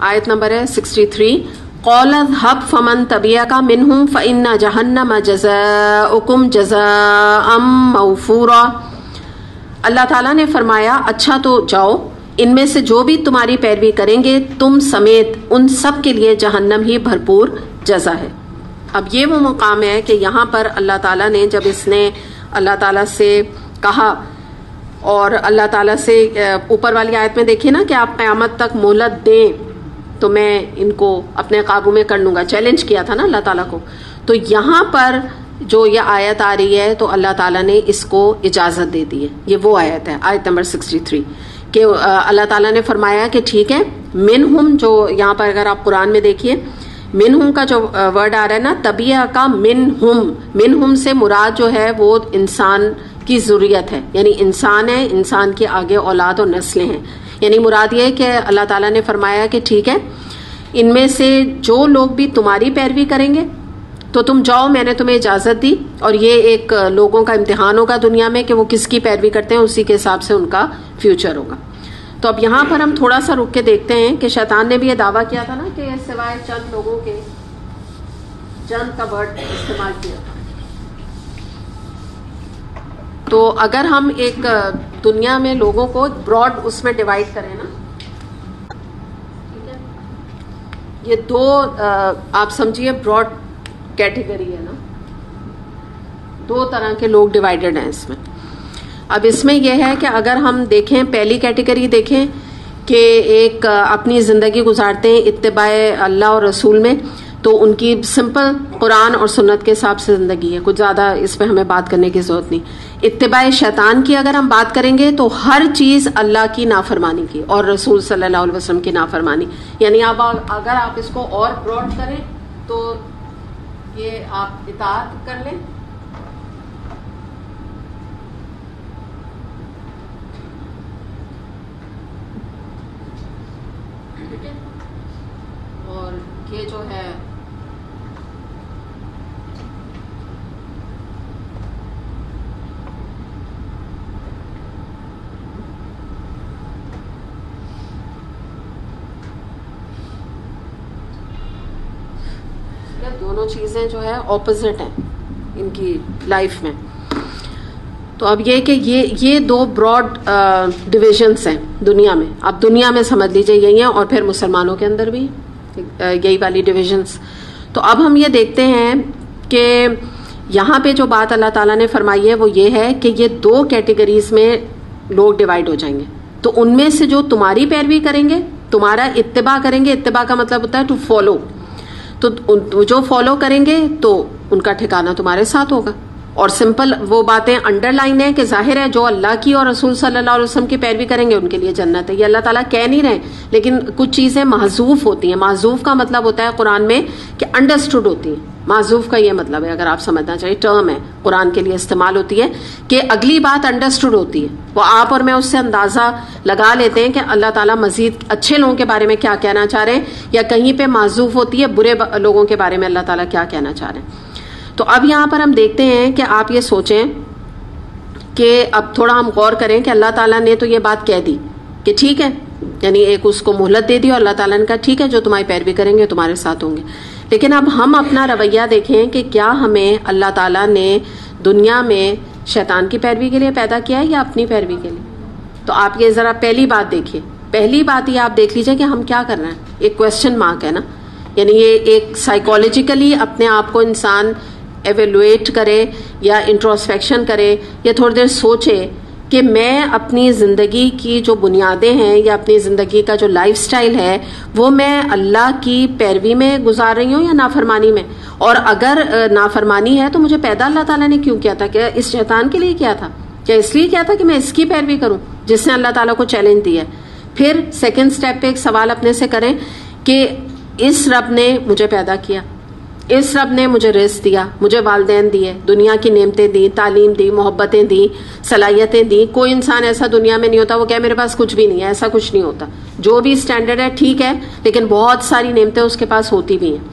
آیت نمبر ہے 63. قَالَ اذْهَبْ فَمَنْ تَبِعَكَ مِنْهُمْ فَإِنَّ جَهَنَّمَ جَزَاؤُكُمْ جَزَاءً مَوْفُورًا. اللہ تعالیٰ نے فرمایا اچھا تو جاؤ، ان میں سے جو بھی تمہاری پیروی کریں گے تم سمیت ان سب کے لیے جہنم ہی بھرپور جزا ہے. اب یہ وہ مقام ہے کہ یہاں پر اللہ تعالیٰ نے جب اس نے اللہ تعالیٰ سے کہا اور اللہ تعالیٰ سے اوپر والی آیت میں دیکھیے نا کہ آپ قیامت تک مہلت دیں تو میں ان کو اپنے قابو میں کر لوں گا، چیلنج کیا تھا نا اللہ تعالیٰ کو. تو یہاں پر جو یہ آیت آ رہی ہے تو اللہ تعالیٰ نے اس کو اجازت دے دی ہے. یہ وہ آیت ہے آیت نمبر 63 کہ اللہ تعالیٰ نے فرمایا کہ ٹھیک ہے منہم، جو یہاں پر اگر آپ قرآن میں دیکھیے منہم کا جو ورڈ آ رہا ہے نا طبیعہ کا منہم سے مراد جو ہے وہ انسان کی ضروریت ہے، یعنی انسان ہے، انسان کے آگے اولاد اور نسلیں ہیں. یعنی مراد یہ ہے کہ اللہ تعالیٰ نے فرمایا کہ ٹھیک ہے ان میں سے جو لوگ بھی تمہاری پیروی کریں گے تو تم جاؤ، میں نے تمہیں اجازت دی. اور یہ ایک لوگوں کا امتحان ہوگا دنیا میں کہ وہ کس کی پیروی کرتے ہیں، اسی کے حساب سے ان کا فیوچر ہوگا. تو اب یہاں پر ہم تھوڑا سا رک کے دیکھتے ہیں کہ شیطان نے بھی یہ دعویٰ کیا تھا نا کہ سوائے چند لوگوں کے چند کا ورڈ استعمال کیا تھا. تو اگر ہم ایک دنیا میں لوگوں کو براڈ اس میں ڈیوائڈ کریں نا، ٹھیک ہے، یہ دو آپ سمجھیے براڈ کیٹیگری ہے نا، دو طرح کے لوگ ڈیوائیڈڈ ہیں اس میں. اب اس میں یہ ہے کہ اگر ہم دیکھیں پہلی کیٹیگری دیکھیں کہ ایک اپنی زندگی گزارتے ہیں اتباع اللہ اور رسول میں، تو ان کی سمپل قرآن اور سنت کے حساب سے زندگی ہے، کچھ زیادہ اس پہ ہمیں بات کرنے کی ضرورت نہیں. اتباع شیطان کی اگر ہم بات کریں گے تو ہر چیز اللہ کی نافرمانی کی اور رسول صلی اللہ علیہ وسلم کی نافرمانی. یعنی اب اگر آپ اس کو اور براڈ کریں تو یہ آپ اطاعت کر لیں، ٹھیک ہے، اور یہ جو ہے دونوں چیزیں جو ہے اپوزٹ ہیں ان کی لائف میں. تو اب یہ کہ یہ دو براڈ ڈویژنس ہیں دنیا میں. اب دنیا میں سمجھ لیجئے یہی ہیں، اور پھر مسلمانوں کے اندر بھی یہی والی ڈویژنس. تو اب ہم یہ دیکھتے ہیں کہ یہاں پہ جو بات اللہ تعالیٰ نے فرمائی ہے وہ یہ ہے کہ یہ دو کیٹیگریز میں لوگ ڈیوائیڈ ہو جائیں گے. تو ان میں سے جو تمہاری پیروی کریں گے، تمہارا اتباع کریں گے، اتباع کا مطلب ہوتا ہے ٹو فالو، تو جو فالو کریں گے تو ان کا ٹھکانہ تمہارے ساتھ ہوگا. اور سمپل وہ باتیں انڈر لائن ہے کہ ظاہر ہے جو اللہ کی اور رسول صلی اللہ علیہ وسلم کی پیروی کریں گے ان کے لیے جنت ہے. یہ اللہ تعالیٰ کہہ نہیں رہے، لیکن کچھ چیزیں محذوف ہوتی ہیں. محذوف کا مطلب ہوتا ہے قرآن میں کہ انڈرسٹوڈ ہوتی ہیں. محذوف کا یہ مطلب ہے، اگر آپ سمجھنا چاہیے ٹرم ہے قرآن کے لیے استعمال ہوتی ہے کہ اگلی بات انڈرسٹوڈ ہوتی ہے. وہ آپ اور میں اس سے اندازہ لگا لیتے ہیں کہ اللہ تعالیٰ مزید اچھے لوگوں کے بارے میں کیا کہنا چاہ رہے ہیں، یا کہیں پہ محذوف ہوتی ہے برے لوگوں کے بارے میں اللہ تعالیٰ کیا کہنا چاہ رہے ہیں. تو اب یہاں پر ہم دیکھتے ہیں کہ آپ یہ سوچیں کہ اب تھوڑا ہم غور کریں کہ اللہ تعالیٰ نے تو یہ بات کہہ دی کہ ٹھیک ہے، یعنی ایک اس کو مہلت دے دی اور اللہ تعالیٰ نے کہا ٹھیک ہے جو تمہاری پیروی کریں گے تمہارے ساتھ ہوں گے. لیکن اب ہم اپنا رویہ دیکھیں کہ کیا ہمیں اللہ تعالیٰ نے دنیا میں شیطان کی پیروی کے لیے پیدا کیا ہے یا اپنی پیروی کے لیے؟ تو آپ یہ ذرا پہلی بات دیکھیے، پہلی بات یہ آپ دیکھ لیجئے کہ ہم کیا کر رہے ہیں. ایک کویسچن مارک ہے نا، یعنی یہ ایک سائیکولوجیکلی اپنے آپ کو انسان ایویلویٹ کرے یا انٹروسپیکشن کرے یا تھوڑی دیر سوچے کہ میں اپنی زندگی کی جو بنیادیں ہیں یا اپنی زندگی کا جو لائف سٹائل ہے وہ میں اللہ کی پیروی میں گزار رہی ہوں یا نافرمانی میں. اور اگر نافرمانی ہے تو مجھے پیدا اللہ تعالیٰ نے کیوں کیا تھا؟ کیا اس شیطان کے لیے کیا تھا؟ کیا اس لیے کیا تھا کہ میں اس کی پیروی کروں جس نے اللہ تعالیٰ کو چیلنج دیا ہے؟ پھر سیکنڈ سٹیپ پہ ایک سوال اپنے سے کریں کہ اس رب نے مجھے پیدا کیا، اس رب نے مجھے رزق دیا، مجھے والدین دیے، دنیا کی نعمتیں دی، تعلیم دی، محبتیں دی، صلاحیتیں دی. کوئی انسان ایسا دنیا میں نہیں ہوتا وہ کہ میرے پاس کچھ بھی نہیں ہے، ایسا کچھ نہیں ہوتا. جو بھی سٹینڈرڈ ہے ٹھیک ہے، لیکن بہت ساری نعمتیں اس کے پاس ہوتی بھی ہیں.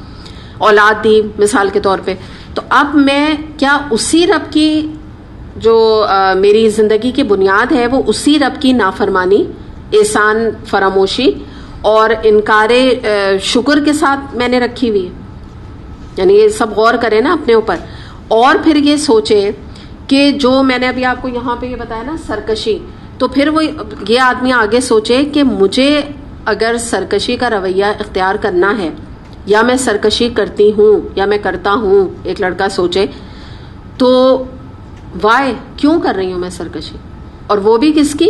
اولاد دی مثال کے طور پہ. تو اب میں کیا اسی رب کی جو میری زندگی کی بنیاد ہے وہ اسی رب کی نافرمانی، احسان فراموشی اور انکار شکر کے ساتھ میں نے رکھی ہوئی ہے. یعنی یہ سب غور کریں نا اپنے اوپر. اور پھر یہ سوچے کہ جو میں نے ابھی آپ کو یہاں پہ یہ بتایا نا سرکشی, تو پھر وہ یہ آدمی آگے سوچے کہ مجھے اگر سرکشی کا رویہ اختیار کرنا ہے یا میں سرکشی کرتی ہوں یا میں کرتا ہوں, ایک لڑکا سوچے تو وائے, کیوں کر رہی ہوں میں سرکشی, اور وہ بھی کس کی,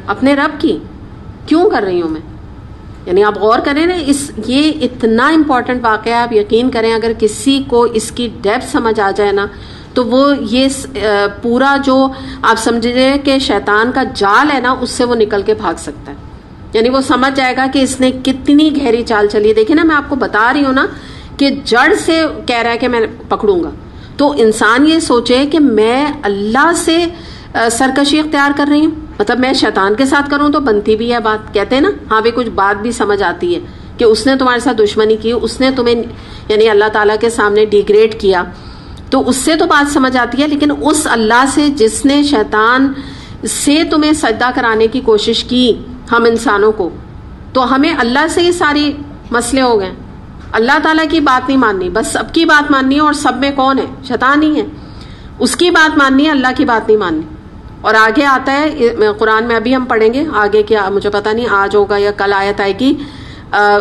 اپنے رب کی, کیوں کر رہی ہوں میں. یعنی آپ غور کریں نا, یہ اتنا امپورٹنٹ واقعہ ہے, آپ یقین کریں اگر کسی کو اس کی ڈیپتھ سمجھ آ جائے نا تو وہ یہ پورا جو آپ سمجھیں کہ شیطان کا جال ہے نا اس سے وہ نکل کے بھاگ سکتا ہے. یعنی وہ سمجھ جائے گا کہ اس نے کتنی گہری چال چلی. دیکھیں نا, میں آپ کو بتا رہی ہوں نا کہ جڑ سے کہہ رہا ہے کہ میں پکڑوں گا. تو انسان یہ سوچے کہ میں اللہ سے سرکشی اختیار کر رہی ہوں, مطلب میں شیطان کے ساتھ کروں تو بنتی بھی ہے بات, کہتے ہیں نا ہاں بھی کچھ بات بھی سمجھ آتی ہے کہ اس نے تمہارے ساتھ دشمنی کی, اس نے تمہیں یعنی اللہ تعالیٰ کے سامنے ڈیگریڈ کیا, تو اس سے تو بات سمجھ آتی ہے. لیکن اس اللہ سے جس نے شیطان سے تمہیں سجدہ کرانے کی کوشش کی ہم انسانوں کو, تو ہمیں اللہ سے یہ ساری مسئلے ہو گئے. اللہ تعالیٰ کی بات نہیں ماننی, بس سب کی بات ماننی ہے, اور سب میں کون ہے, شیطان ہی ہے. اس کی بات ماننی ہے, اللہ کی بات نہیں ماننی. اور آگے آتا ہے قرآن میں, ابھی ہم پڑھیں گے آگے, کیا مجھے پتا نہیں آج ہوگا یا کل آیت آئے گی,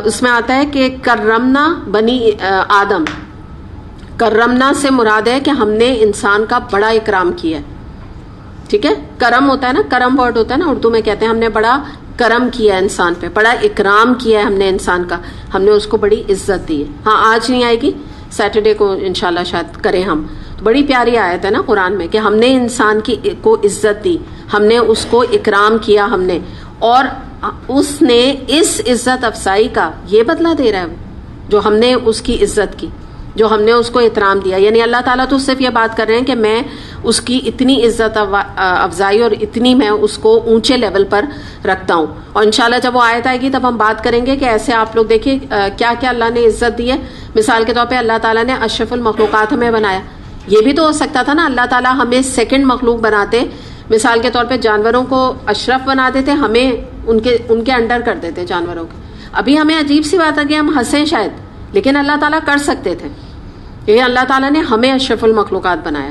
اس میں آتا ہے کہ کرمنا بنی آدم. کرمنا سے مراد ہے کہ ہم نے انسان کا بڑا اکرام کیا ہے. ٹھیک ہے, کرم ہوتا ہے نا, کرم ورڈ ہوتا ہے نا اردو میں, کہتے ہیں ہم نے بڑا کرم کیا ہے انسان پہ, بڑا اکرام کیا ہے ہم نے انسان کا, ہم نے اس کو بڑی عزت دی ہے. ہاں آج نہیں آئے گی, سیٹرڈے کو انشاءاللہ شاید کریں ہم. بڑی پیاری آیت ہے نا قرآن میں کہ ہم نے انسان کو عزت دی, ہم نے اس کو اکرام کیا ہم نے, اور اس نے اس عزت افزائی کا یہ بدلہ دے رہا ہے جو ہم نے اس کی عزت کی, جو ہم نے اس کو احترام دیا. یعنی اللہ تعالیٰ تو صرف یہ بات کر رہے ہیں کہ میں اس کی اتنی عزت افزائی اور اتنی میں اس کو اونچے لیول پر رکھتا ہوں. اور انشاءاللہ جب وہ آیت آئے گی تب ہم بات کریں گے کہ ایسے آپ لوگ دیکھیے کیا کیا اللہ نے عزت دی ہے. مثال کے طور پہ اللہ تعالیٰ نے اشرف المخلوقات ہمیں بنایا. یہ بھی تو ہو سکتا تھا نا اللہ تعالیٰ ہمیں سیکنڈ مخلوق بناتے, مثال کے طور پہ جانوروں کو اشرف بنا دیتے, ہمیں ان کے انڈر کر دیتے جانوروں کے. ابھی ہمیں عجیب سی بات ہے کہ ہم ہنسیں شاید, لیکن اللہ تعالیٰ کر سکتے تھے. یہ اللہ تعالیٰ نے ہمیں اشرف المخلوقات بنایا.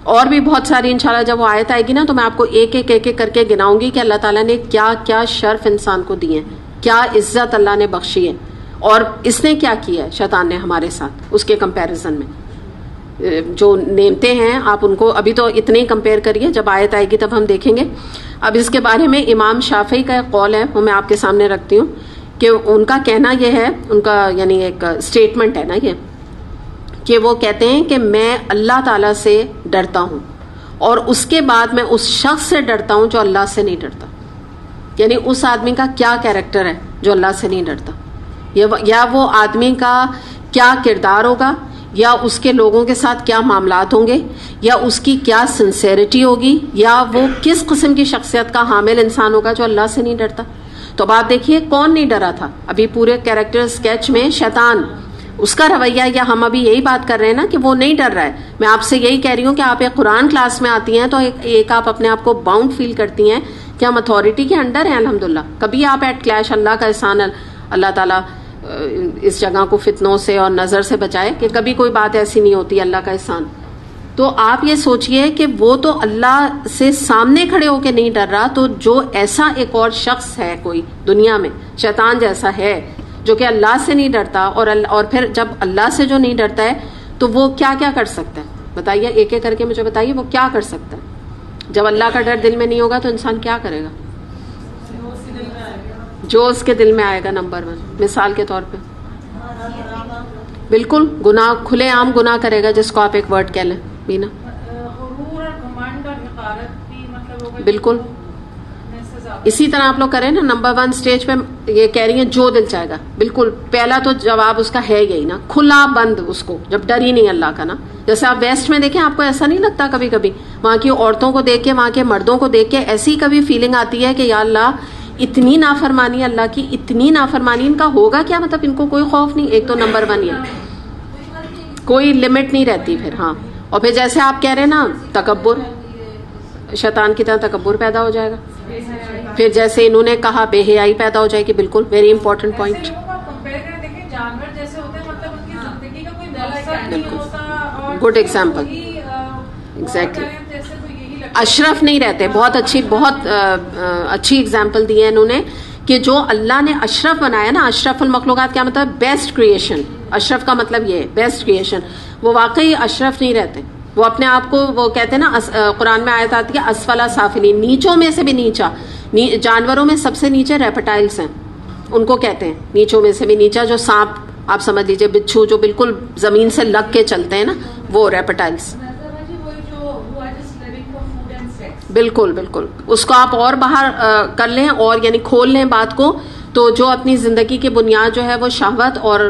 اور بھی بہت ساری انشاءاللہ جب وہ آیت آئے گی نا تو میں آپ کو ایک ایک کر کے گناؤں گی کہ اللہ تعالیٰ نے کیا کیا شرف انسان کو دیے, کیا عزت اللہ نے بخشی ہے, اور اس نے کیا کیا ہے شیطان نے ہمارے ساتھ اس کے کمپیریزن میں. جو نعمتیں ہیں آپ ان کو ابھی تو اتنے ہی کمپیئر کریے, جب آیت آئے گی تب ہم دیکھیں گے. اب اس کے بارے میں امام شافعی کا ایک قول ہے, وہ میں آپ کے سامنے رکھتی ہوں کہ ان کا کہنا یہ ہے, ان کا یعنی ایک اسٹیٹمنٹ ہے نا یہ, کہ وہ کہتے ہیں کہ میں اللہ تعالیٰ سے ڈرتا ہوں اور اس کے بعد میں اس شخص سے ڈرتا ہوں جو اللہ سے نہیں ڈرتا. یعنی اس آدمی کا کیا کیریکٹر ہے جو اللہ سے نہیں ڈرتا, یا وہ آدمی کا کیا کردار ہوگا, یا اس کے لوگوں کے ساتھ کیا معاملات ہوں گے, یا اس کی کیا سنسیریٹی ہوگی, یا وہ کس قسم کی شخصیت کا حامل انسان ہوگا جو اللہ سے نہیں ڈرتا. تو اب آپ دیکھیے کون نہیں ڈرا تھا ابھی پورے کیریکٹر اسکیچ میں, شیطان, اس کا رویہ, یا ہم ابھی یہی بات کر رہے ہیں نا کہ وہ نہیں ڈر رہا ہے. میں آپ سے یہی کہہ رہی ہوں کہ آپ ایک قرآن کلاس میں آتی ہیں تو ایک آپ اپنے آپ کو باؤنڈ فیل کرتی ہیں کہ ہم اتھارٹی کے انڈر ہیں الحمدللہ. کبھی آپ ایٹ کلیش, اللہ کا احسان, اللہ تعالیٰ اس جگہ کو فتنوں سے اور نظر سے بچائے کہ کبھی کوئی بات ایسی نہیں ہوتی, اللہ کا احسان. تو آپ یہ سوچئے کہ وہ تو اللہ سے سامنے کھڑے ہو کے نہیں ڈر رہا, تو جو ایسا ایک اور شخص ہے کوئی دنیا میں, شیطان جیسا ہے, جو کہ اللہ سے نہیں ڈرتا, اور پھر جب اللہ سے جو نہیں ڈرتا ہے تو وہ کیا کیا کر سکتا ہے, بتائیے ایک ایک کر کے مجھے بتائیے وہ کیا کر سکتا ہے. جب اللہ کا ڈر دل میں نہیں ہوگا تو انسان کیا کرے گا, جو اس کے دل میں آئے گا. نمبر 1 مثال کے طور پہ بالکل گناہ, کھلے عام گناہ کرے گا, جس کو آپ ایک ورڈ کہہ لیں بینا, بالکل اسی طرح آپ لوگ کریں نا. نمبر 1 سٹیج پہ یہ کہہ رہی ہیں جو دل چاہے گا, بالکل پہلا تو جواب اس کا ہے یہی نا, کھلا بند اس کو, جب ڈر ہی نہیں اللہ کا نا. جیسے آپ ویسٹ میں دیکھیں, آپ کو ایسا نہیں لگتا کبھی کبھی وہاں کی عورتوں کو دیکھ کے, وہاں کے مردوں کو دیکھ کے ایسی کبھی فیلنگ آتی ہے کہ یا اللہ اتنی نافرمانی, اللہ کی اتنی نافرمانی, ان کا ہوگا کیا, مطلب ان کو کوئی خوف نہیں. ایک تو نمبر 1 یہ کوئی لمٹ نہیں رہتی پھر. ہاں, اور پھر جیسے آپ کہہ رہے ہیں نا تکبر, شیطان کی طرح تکبر پیدا ہو جائے گا. پھر جیسے انہوں نے کہا بے حیائی پیدا ہو جائے گی. بالکل ویری امپورٹنٹ پوائنٹ. جانور جیسے ہوتے ہیں مطلب ان کی زندگی کا کوئی مقصد نہیں ہوتا. Good example. ایگزیکٹلی اشرف نہیں رہتے. بہت اچھی ایگزامپل دی ہے انہوں نے کہ جو اللہ نے اشرف بنایا نا, اشرف المخلوقات کیا مطلب بیسٹ کریشن. اشرف کا مطلب یہ ہے بیسٹ کریشن. وہ واقعی اشرف نہیں رہتے. وہ اپنے آپ کو وہ کہتے ہیں نا, قرآن میں آیت آتی ہے اسفلا سافلین, نیچوں میں سے بھی نیچا. جانوروں میں سب سے نیچے ریپٹائلس ہیں, ان کو کہتے ہیں نیچوں میں سے بھی نیچا. جو سانپ آپ سمجھ لیجئے, بچھو جو بالکل زمین سے لگ کے چلتے ہیں نا, وہ ریپٹائلس. بالکل بالکل. اس کو آپ اور باہر کر لیں اور یعنی کھول لیں بات کو, تو جو اپنی زندگی کی بنیاد جو ہے وہ شہوت اور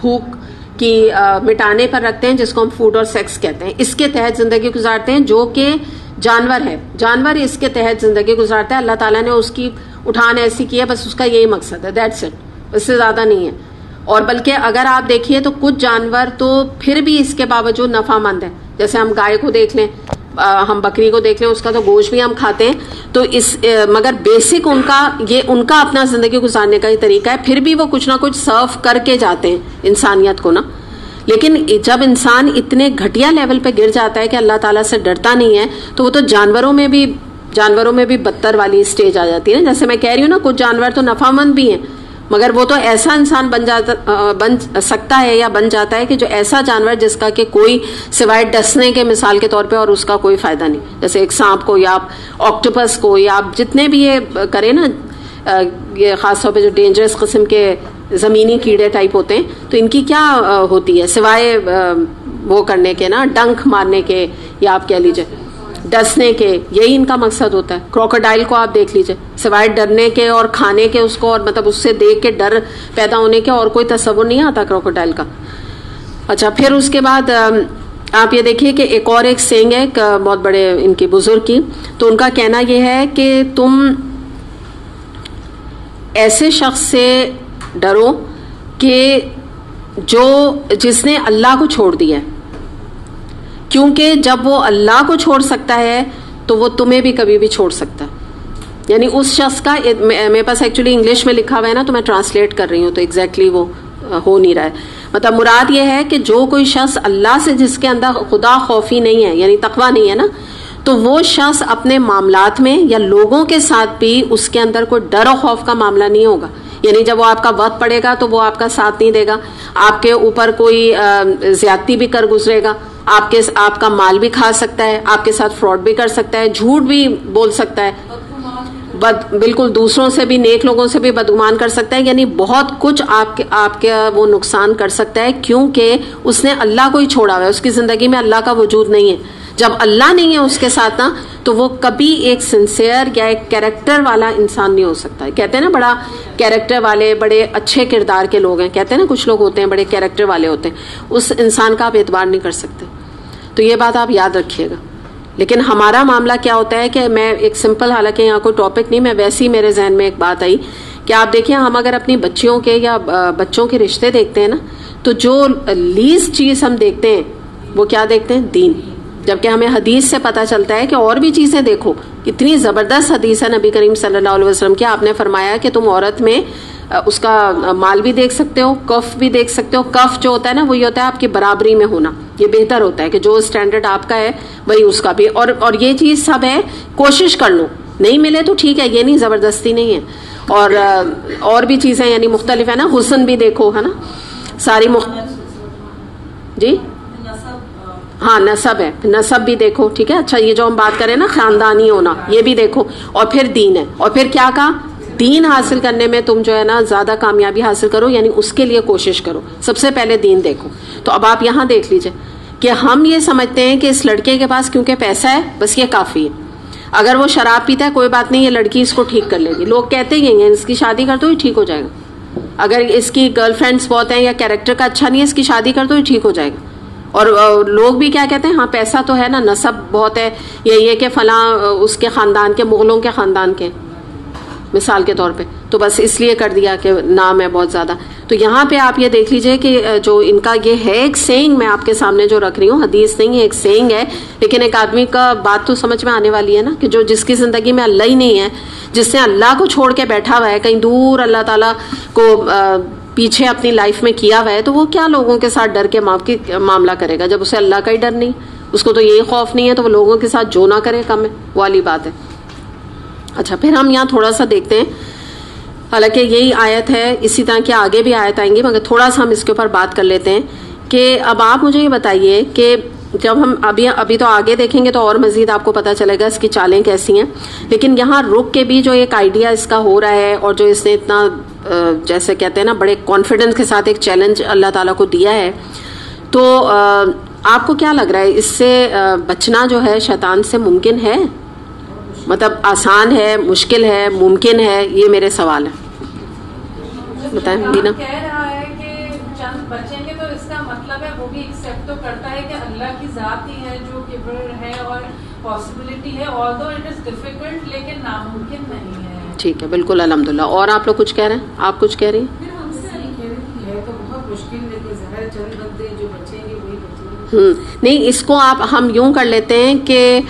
بھوک کی مٹانے پر رکھتے ہیں, جس کو ہم فوڈ اور سیکس کہتے ہیں, اس کے تحت زندگی گزارتے ہیں. جو کہ جانور ہے, جانور اس کے تحت زندگی گزارتا ہے. اللہ تعالیٰ نے اس کی اٹھان ایسی کی ہے, بس اس کا یہی مقصد ہے, دیٹس اٹ, اس سے زیادہ نہیں ہے. اور بلکہ اگر آپ دیکھیے تو کچھ جانور تو پھر بھی اس کے باوجود نفع مند ہے. جیسے ہم گائے کو دیکھ لیں, ہم بکری کو دیکھ لیں, اس کا تو گوشت بھی ہم کھاتے ہیں. تو مگر بیسک ان کا اپنا زندگی گزارنے کا ہی طریقہ ہے. پھر بھی وہ کچھ نہ کچھ سرو کر کے جاتے ہیں انسانیت کو نا. لیکن جب انسان اتنے گھٹیا لیول پہ گر جاتا ہے کہ اللہ تعالیٰ سے ڈرتا نہیں ہے, تو وہ تو جانوروں میں بھی بدتر والی اسٹیج آ جاتی ہے نا. جیسے میں کہہ رہی ہوں نا, کچھ جانور تو نفع مند بھی ہیں, مگر وہ تو ایسا انسان بن سکتا ہے یا بن جاتا ہے کہ جو ایسا جانور جس کا کہ کوئی سوائے ڈسنے کے مثال کے طور پہ اور اس کا کوئی فائدہ نہیں. جیسے ایک سانپ کو یا آپ آکٹوپس کو یا آپ جتنے بھی یہ کریں نا, یہ خاص طور پہ جو ڈینجرس قسم کے زمینی کیڑے ٹائپ ہوتے ہیں, تو ان کی کیا ہوتی ہے سوائے وہ کرنے کے نا, ڈنک مارنے کے یا آپ کہہ لیجیے ڈسنے کے, یہی ان کا مقصد ہوتا ہے. کروکوڈائل کو آپ دیکھ لیجیے, سوائے ڈرنے کے اور کھانے کے اس کو, اور مطلب اس سے دیکھ کے ڈر پیدا ہونے کے اور کوئی تصور نہیں آتا کروکوڈائل کا. اچھا, پھر اس کے بعد آپ یہ دیکھیے کہ ایک سینگ ہے بہت بڑے ان کی بزرگ کی, تو ان کا کہنا یہ ہے کہ تم ایسے شخص سے ڈرو کہ جس نے اللہ کو چھوڑ دیا ہے, کیونکہ جب وہ اللہ کو چھوڑ سکتا ہے تو وہ تمہیں بھی کبھی بھی چھوڑ سکتا ہے. یعنی اس شخص کا, میرے پاس ایکچولی انگلش میں لکھا ہوا ہے نا, تو میں ٹرانسلیٹ کر رہی ہوں, تو ایگزیکٹلی وہ ہو نہیں رہا ہے. مطلب مراد یہ ہے کہ جو کوئی شخص اللہ سے جس کے اندر خدا خوفی نہیں ہے, یعنی تقویٰ نہیں ہے نا, تو وہ شخص اپنے معاملات میں یا لوگوں کے ساتھ بھی اس کے اندر کوئی ڈر و خوف کا معاملہ نہیں ہوگا. یعنی جب وہ آپ کا وقت پڑے گا تو وہ آپ کا ساتھ نہیں دے گا, آپ کے اوپر کوئی زیادتی بھی کر گزرے گا, آپ کا مال بھی کھا سکتا ہے, آپ کے ساتھ فراڈ بھی کر سکتا ہے, جھوٹ بھی بول سکتا ہے, بالکل دوسروں سے بھی, نیک لوگوں سے بھی بدگمان کر سکتا ہے. یعنی بہت کچھ آپ کا وہ نقصان کر سکتا ہے, کیونکہ اس نے اللہ کو ہی چھوڑا ہوا ہے. اس کی زندگی میں اللہ کا وجود نہیں ہے. جب اللہ نہیں ہے اس کے ساتھ نا, تو وہ کبھی ایک سنسیئر یا ایک کیریکٹر والا انسان نہیں ہو سکتا ہے. کہتے ہیں نا بڑا کیریکٹر والے, بڑے اچھے کردار کے لوگ ہیں, کہتے ہیں نا کچھ لوگ ہوتے ہیں بڑے کیریکٹر والے ہوتے ہیں, اس انسان کا آپ اعتبار نہیں کر سکتے. تو یہ بات آپ یاد رکھیے گا. لیکن ہمارا معاملہ کیا ہوتا ہے کہ میں ایک سمپل, حالانکہ یہاں کوئی ٹاپک نہیں, میں ویسے ہی میرے ذہن میں ایک بات آئی کہ آپ دیکھیں, ہم اگر اپنی بچیوں کے یا بچوں کے رشتے دیکھتے ہیں نا, تو جو لیسٹ چیز ہم دیکھتے ہیں وہ کیا دیکھتے ہیں, دین. جبکہ ہمیں حدیث سے پتہ چلتا ہے کہ اور بھی چیزیں دیکھو. اتنی زبردست حدیث ہے نبی کریم صلی اللہ علیہ وسلم کی, آپ نے فرمایا کہ تم عورت میں اس کا مال بھی دیکھ سکتے ہو, کف بھی دیکھ سکتے ہو. کف جو ہوتا ہے نا, وہی ہوتا ہے آپ کی برابری میں ہونا. یہ بہتر ہوتا ہے کہ جو اسٹینڈرڈ آپ کا ہے وہی اس کا بھی. اور یہ چیز سب ہے, کوشش کر لو, نہیں ملے تو ٹھیک ہے, یہ نہیں زبردستی نہیں ہے. اور بھی چیزیں یعنی مختلف ہے نا, حسن بھی دیکھو ہے نا, ساری جی ہاں نسب ہے, نسب بھی دیکھو, ٹھیک ہے. اچھا, یہ جو ہم بات کریں نا خاندانی ہونا, یہ بھی دیکھو. اور پھر دین ہے, اور پھر کیا کہا, دین حاصل کرنے میں تم جو ہے نا زیادہ کامیابی حاصل کرو, یعنی اس کے لیے کوشش کرو. سب سے پہلے دین دیکھو. تو اب آپ یہاں دیکھ لیجئے کہ ہم یہ سمجھتے ہیں کہ اس لڑکے کے پاس کیونکہ پیسہ ہے بس یہ کافی ہے. اگر وہ شراب پیتا ہے کوئی بات نہیں, یہ لڑکی اس کو ٹھیک کر لے گی. لوگ کہتے ہی ہیں اس کی شادی کر دو, یہ ٹھیک ہو جائے گا. اگر اس کی گرل فرینڈس بہت ہیں یا کیریکٹر کا اچھا نہیں ہے, اس کی شادی کر دو, یہ ٹھیک ہو جائے گا. اور لوگ بھی کیا کہتے ہیں, ہاں پیسہ تو ہے نا, نسب بہت ہے, یہ کہ فلاں اس کے خاندان کے, مغلوں کے خاندان کے, مثال کے طور پہ, تو بس اس لیے کر دیا کہ نام ہے بہت زیادہ. تو یہاں پہ آپ یہ دیکھ لیجئے کہ جو ان کا یہ ہے ایک سینگ, میں آپ کے سامنے جو رکھ رہی ہوں, حدیث نہیں ہے, ایک سینگ ہے, لیکن ایک آدمی کا بات تو سمجھ میں آنے والی ہے نا, کہ جس کی زندگی میں اللہ ہی نہیں ہے, جس نے اللہ کو چھوڑ کے بیٹھا ہوا ہے کہیں دور, اللہ تعالیٰ کو پیچھے اپنی لائف میں کیا ہوا ہے, تو وہ کیا لوگوں کے ساتھ ڈر کے معاملہ کرے گا جب اسے اللہ کا ہی ڈر نہیں, اس کو تو یہی خوف نہیں ہے, تو وہ لوگوں کے ساتھ جو نہ کرے کم ہے, وہ والی بات ہے. اچھا, پھر ہم یہاں تھوڑا سا دیکھتے ہیں, حالانکہ یہی آیت ہے, اسی طرح کے آگے بھی آیت آئیں گی, مگر تھوڑا سا ہم اس کے اوپر بات کر لیتے ہیں کہ اب آپ مجھے یہ بتائیے کہ جب ہم ابھی تو آگے دیکھیں گے تو اور مزید آپ کو پتہ چلے گا اس کی چالیں کیسی ہیں, لیکن یہاں رک کے بھی جو ایک آئیڈیا اس کا ہو رہا ہے, اور جو اس نے اتنا جیسے کہتے ہیں نا بڑے کانفیڈنس کے ساتھ ایک چیلنج اللہ تعالیٰ کو دیا ہے, تو آپ کو کیا لگ رہا ہے, اس سے بچنا جو ہے شیطان سے ممکن ہے؟ مطلب آسان ہے, مشکل ہے, ممکن ہے؟ یہ میرے سوال ہے, بتائیں بینا. کہہ رہا ہے کہ چند بچیں گے تو اس کا مطلب ہے وہ بھی ایکسیپٹ تو کرتا ہے کہ اللہ کی ذات ہی ہے جو کبر ہے اور پاسبلٹی ہے, although it is difficult, لیکن ناممکن نہیں ہے. ٹھیک ہے, بالکل, الحمدللہ. اور آپ لوگ کچھ کہہ رہے ہیں, آپ کچھ کہہ رہی ہیں؟ نہیں, اس کو ہم یوں کر لیتے ہیں کہ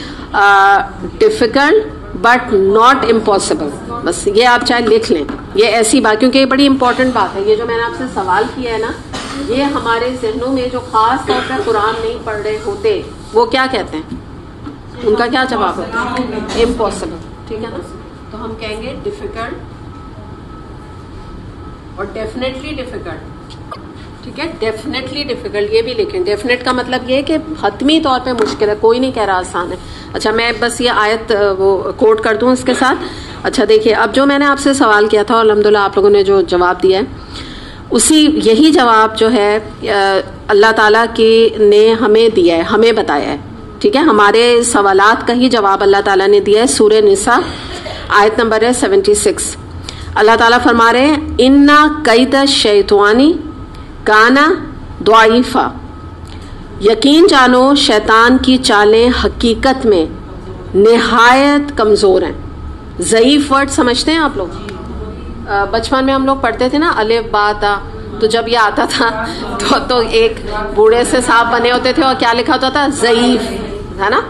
ڈیفیکلٹ بٹ ناٹ امپاسبل, بس یہ آپ چاہے لکھ لیں, یہ ایسی بات, کیونکہ یہ بڑی امپورٹنٹ بات ہے. یہ جو میں نے آپ سے سوال کیا ہے نا, یہ ہمارے ذہنوں میں جو خاص طور پہ قرآن نہیں پڑھ رہے ہوتے, وہ کیا کہتے ہیں, ان کا کیا جواب ہے؟ امپاسبل. ٹھیک ہے نا, تو ہم کہیں گے ڈیفیکلٹ اور ڈیفینیٹلی ڈیفیکلٹ. ٹھیک ہے, ڈیفینیٹلی ڈیفیکلٹ, یہ بھی لکھیں. ڈیفینیٹ کا مطلب یہ کہ حتمی طور پہ مشکل ہے, کوئی نہیں کہہ رہا آسان ہے. اچھا, میں بس یہ آیت وہ کوٹ کر دوں اس کے ساتھ. اچھا دیکھیے, اب جو میں نے آپ سے سوال کیا تھا, الحمدللہ آپ لوگوں نے جو جواب دیا ہے, یہی جواب جو ہے اللہ تعالیٰ کی نے ہمیں دیا ہے, ہمیں بتایا ہے. ٹھیک ہے, ہمارے سوالات کا ہی جواب اللہ تعالیٰ نے دیا ہے. سورہ نساء آیت نمبر ہے 76. اللہ تعالیٰ فرما رہے ہیں, اِنَّ کَیْدَ الشَّیْطَانِ کانا ضعیفا, یقین جانو شیطان کی چالیں حقیقت میں نہایت کمزور ہیں. ضعیف ورڈ سمجھتے ہیں آپ لوگ؟ بچپن میں ہم لوگ پڑھتے تھے نا الف با تا, تو جب یہ آتا تھا تو ایک بوڑھے سے صاحب بنے ہوتے تھے, اور کیا لکھا ہوتا تھا؟ ضعیف, ہے نا,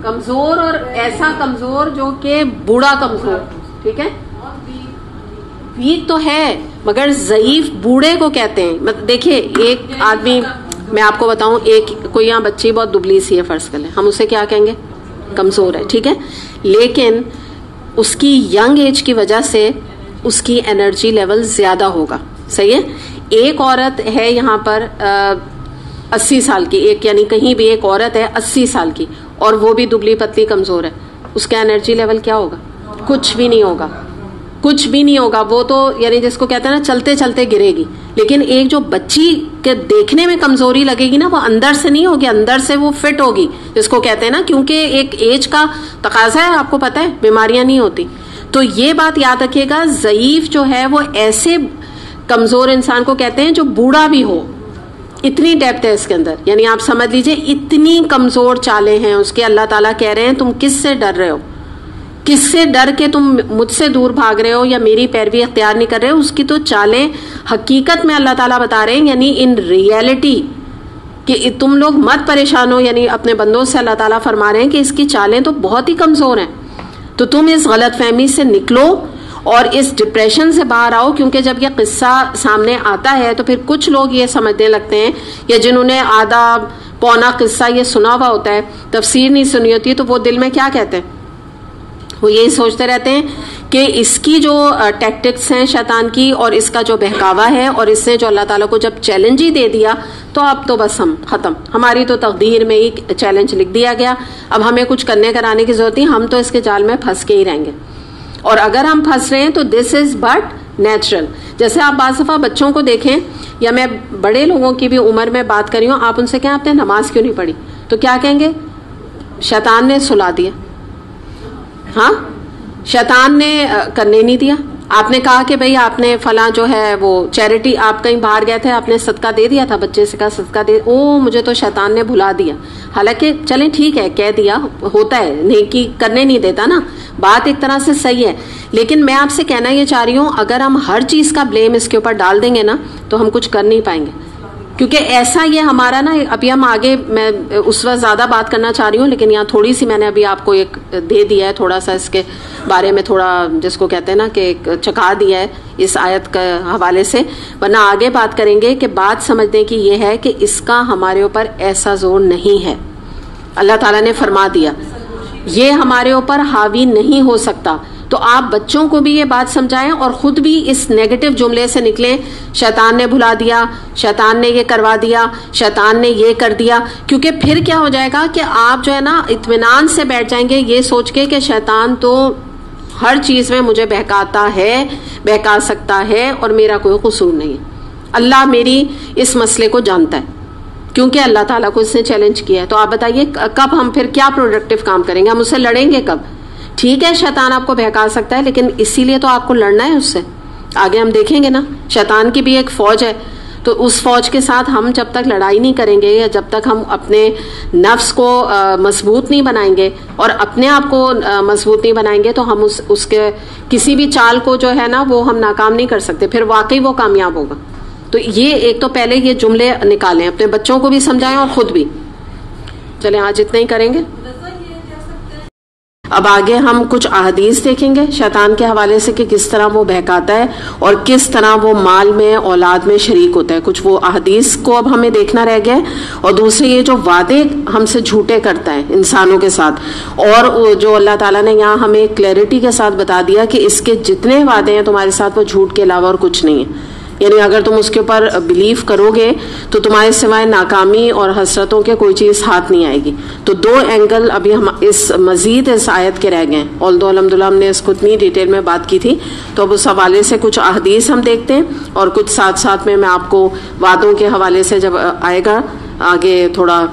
کمزور, اور ایسا کمزور جو کہ بوڑھا کمزور. ٹھیک ہے, ویک تو ہے مگر ضعیف بوڑھے کو کہتے ہیں. دیکھیے, ایک آدمی, میں آپ کو بتاؤں, کوئی یہاں بچی بہت دبلی سی ہے فرض کر لیں, ہم اسے کیا کہیں گے؟ کمزور ہے. ٹھیک ہے, لیکن اس کی ینگ ایج کی وجہ سے اس کی انرجی لیول زیادہ ہوگا. صحیح ہے. ایک عورت ہے یہاں پر 80 سال کی, ایک یعنی کہیں بھی ایک عورت ہے 80 سال کی, اور وہ بھی دبلی پتلی کمزور ہے, اس کا انرجی لیول کیا ہوگا؟ کچھ بھی نہیں ہوگا, کچھ بھی نہیں ہوگا. وہ تو یعنی جس کو کہتے ہیں نا چلتے چلتے گرے گی. لیکن ایک جو بچی کے دیکھنے میں کمزوری لگے گی نا, وہ اندر سے نہیں ہوگی, اندر سے وہ فٹ ہوگی, جس کو کہتے ہیں نا, کیونکہ ایک ایج کا تقاضا ہے, آپ کو پتہ ہے, بیماریاں نہیں ہوتی. تو یہ بات یاد رکھیے گا, ضعیف جو ہے وہ ایسے کمزور انسان کو کہتے ہیں جو بوڑھا بھی ہو. اتنی ڈیپتھ ہے اس کے اندر, یعنی آپ سمجھ لیجئے اتنی کمزور چالیں ہیں اس کے. اللہ تعالیٰ کہہ رہے ہیں تم کس سے ڈر رہے ہو, کس سے ڈر کے تم مجھ سے دور بھاگ رہے ہو یا میری پیروی اختیار نہیں کر رہے ہو. اس کی تو چالیں حقیقت میں اللہ تعالیٰ بتا رہے ہیں, یعنی ان ریئلٹی, کہ تم لوگ مت پریشان ہو. یعنی اپنے بندوں سے اللہ تعالیٰ فرما رہے ہیں کہ اس کی چالیں تو بہت ہی کمزور ہیں. تو تم اس غلط فہمی سے نکلو اور اس ڈپریشن سے باہر آؤ. کیونکہ جب یہ قصہ سامنے آتا ہے تو پھر کچھ لوگ یہ سمجھنے لگتے ہیں, یا جنہوں نے آدھا پونا قصہ یہ سنا ہوا ہوتا ہے, تفسیر نہیں سنی ہوتی, تو وہ دل میں کیا کہتے ہیں؟ وہ یہی سوچتے رہتے ہیں کہ اس کی جو ٹیکٹکس ہیں شیطان کی, اور اس کا جو بہکاوا ہے, اور اس نے جو اللہ تعالیٰ کو جب چیلنج ہی دے دیا, تو اب تو بس ہم ختم, ہماری تو تقدیر میں ہی چیلنج لکھ دیا گیا, اب ہمیں کچھ کرنے کرانے کی ضرورت نہیں, ہم تو اس کے جال میں پھنس کے ہی رہیں گے. اور اگر ہم پھنس رہے ہیں تو دس از بٹ نیچرل. جیسے آپ بعض دفعہ بچوں کو دیکھیں, یا میں بڑے لوگوں کی بھی عمر میں بات کر رہی ہوں, آپ ان سے کہیں آپ نے نماز کیوں نہیں پڑھی, تو کیا کہیں گے؟ شیطان نے سلا دیا. ہاں, شیطان نے کرنے نہیں دیا. آپ نے کہا کہ بھئی آپ نے فلاں جو ہے وہ چیریٹی، آپ کہیں باہر گئے تھے، آپ نے صدقہ دے دیا تھا، بچے سے کہا صدقہ دے، او مجھے تو شیطان نے بھلا دیا. حالانکہ چلیں ٹھیک ہے، کہہ دیا، ہوتا ہے، نیکی کرنے نہیں دیتا نا، بات ایک طرح سے صحیح ہے. لیکن میں آپ سے کہنا یہ چاہ رہی ہوں، اگر ہم ہر چیز کا بلیم اس کے اوپر ڈال دیں گے نا تو ہم کچھ کر نہیں پائیں گے. کیونکہ ایسا یہ ہمارا نا، ابھی ہم آگے، میں اس وقت زیادہ بات کرنا چاہ رہی ہوں، لیکن یہاں تھوڑی سی میں نے ابھی آپ کو ایک دے دیا ہے، تھوڑا سا اس کے بارے میں تھوڑا جس کو کہتے ہیں نا کہ ایک چکا دیا ہے اس آیت کے حوالے سے، ورنہ آگے بات کریں گے. کہ بات سمجھنے کی یہ ہے کہ اس کا ہمارے اوپر ایسا زور نہیں ہے. اللہ تعالیٰ نے فرما دیا یہ ہمارے اوپر حاوی نہیں ہو سکتا. تو آپ بچوں کو بھی یہ بات سمجھائیں اور خود بھی اس نیگیٹو جملے سے نکلیں، شیطان نے بھلا دیا، شیطان نے یہ کروا دیا، شیطان نے یہ کر دیا. کیونکہ پھر کیا ہو جائے گا کہ آپ جو ہے نا اطمینان سے بیٹھ جائیں گے یہ سوچ کے کہ شیطان تو ہر چیز میں مجھے بہکاتا ہے، بہکا سکتا ہے اور میرا کوئی قصور نہیں ہے. اللہ میری اس مسئلے کو جانتا ہے کیونکہ اللہ تعالیٰ کو اس نے چیلنج کیا ہے. تو آپ بتائیے کب ہم پھر کیا پروڈکٹیو کام کریں گے؟ ہم اس سے لڑیں گے کب؟ ٹھیک ہے شیطان آپ کو بہکا سکتا ہے، لیکن اسی لیے تو آپ کو لڑنا ہے اس سے. آگے ہم دیکھیں گے نا، شیطان کی بھی ایک فوج ہے، تو اس فوج کے ساتھ ہم جب تک لڑائی نہیں کریں گے یا جب تک ہم اپنے نفس کو مضبوط نہیں بنائیں گے اور اپنے آپ کو مضبوط نہیں بنائیں گے تو ہم اس کے کسی بھی چال کو جو ہے نا وہ ہم ناکام نہیں کر سکتے، پھر واقعی وہ کامیاب ہوگا. تو یہ ایک تو پہلے یہ جملے نکالیں، اپنے بچوں کو بھی سمجھائیں اور خود بھی. چلیں آج اتنا ہی کریں گے. اب آگے ہم کچھ احادیث دیکھیں گے شیطان کے حوالے سے کہ کس طرح وہ بہکاتا ہے اور کس طرح وہ مال میں اولاد میں شریک ہوتا ہے. کچھ وہ احادیث کو اب ہمیں دیکھنا رہ گیا ہے، اور دوسرے یہ جو وعدے ہم سے جھوٹے کرتا ہے انسانوں کے ساتھ، اور جو اللہ تعالیٰ نے یہاں ہمیں کلیئرٹی کے ساتھ بتا دیا کہ اس کے جتنے وعدے ہیں تمہارے ساتھ وہ جھوٹ کے علاوہ اور کچھ نہیں ہے. یعنی اگر تم اس کے اوپر بلیو کرو گے تو تمہارے سوائے ناکامی اور حسرتوں کے کوئی چیز ہاتھ نہیں آئے گی. تو دو اینگل ابھی ہم مزید اس آیت کے رہ گئے ہیں، although الحمدللہ ہم نے اس کو اتنی ڈیٹیل میں بات کی تھی. تو اب اس حوالے سے کچھ احادیث ہم دیکھتے ہیں اور کچھ ساتھ ساتھ میں آپ کو وعدوں کے حوالے سے جب آئے گا آگے تھوڑا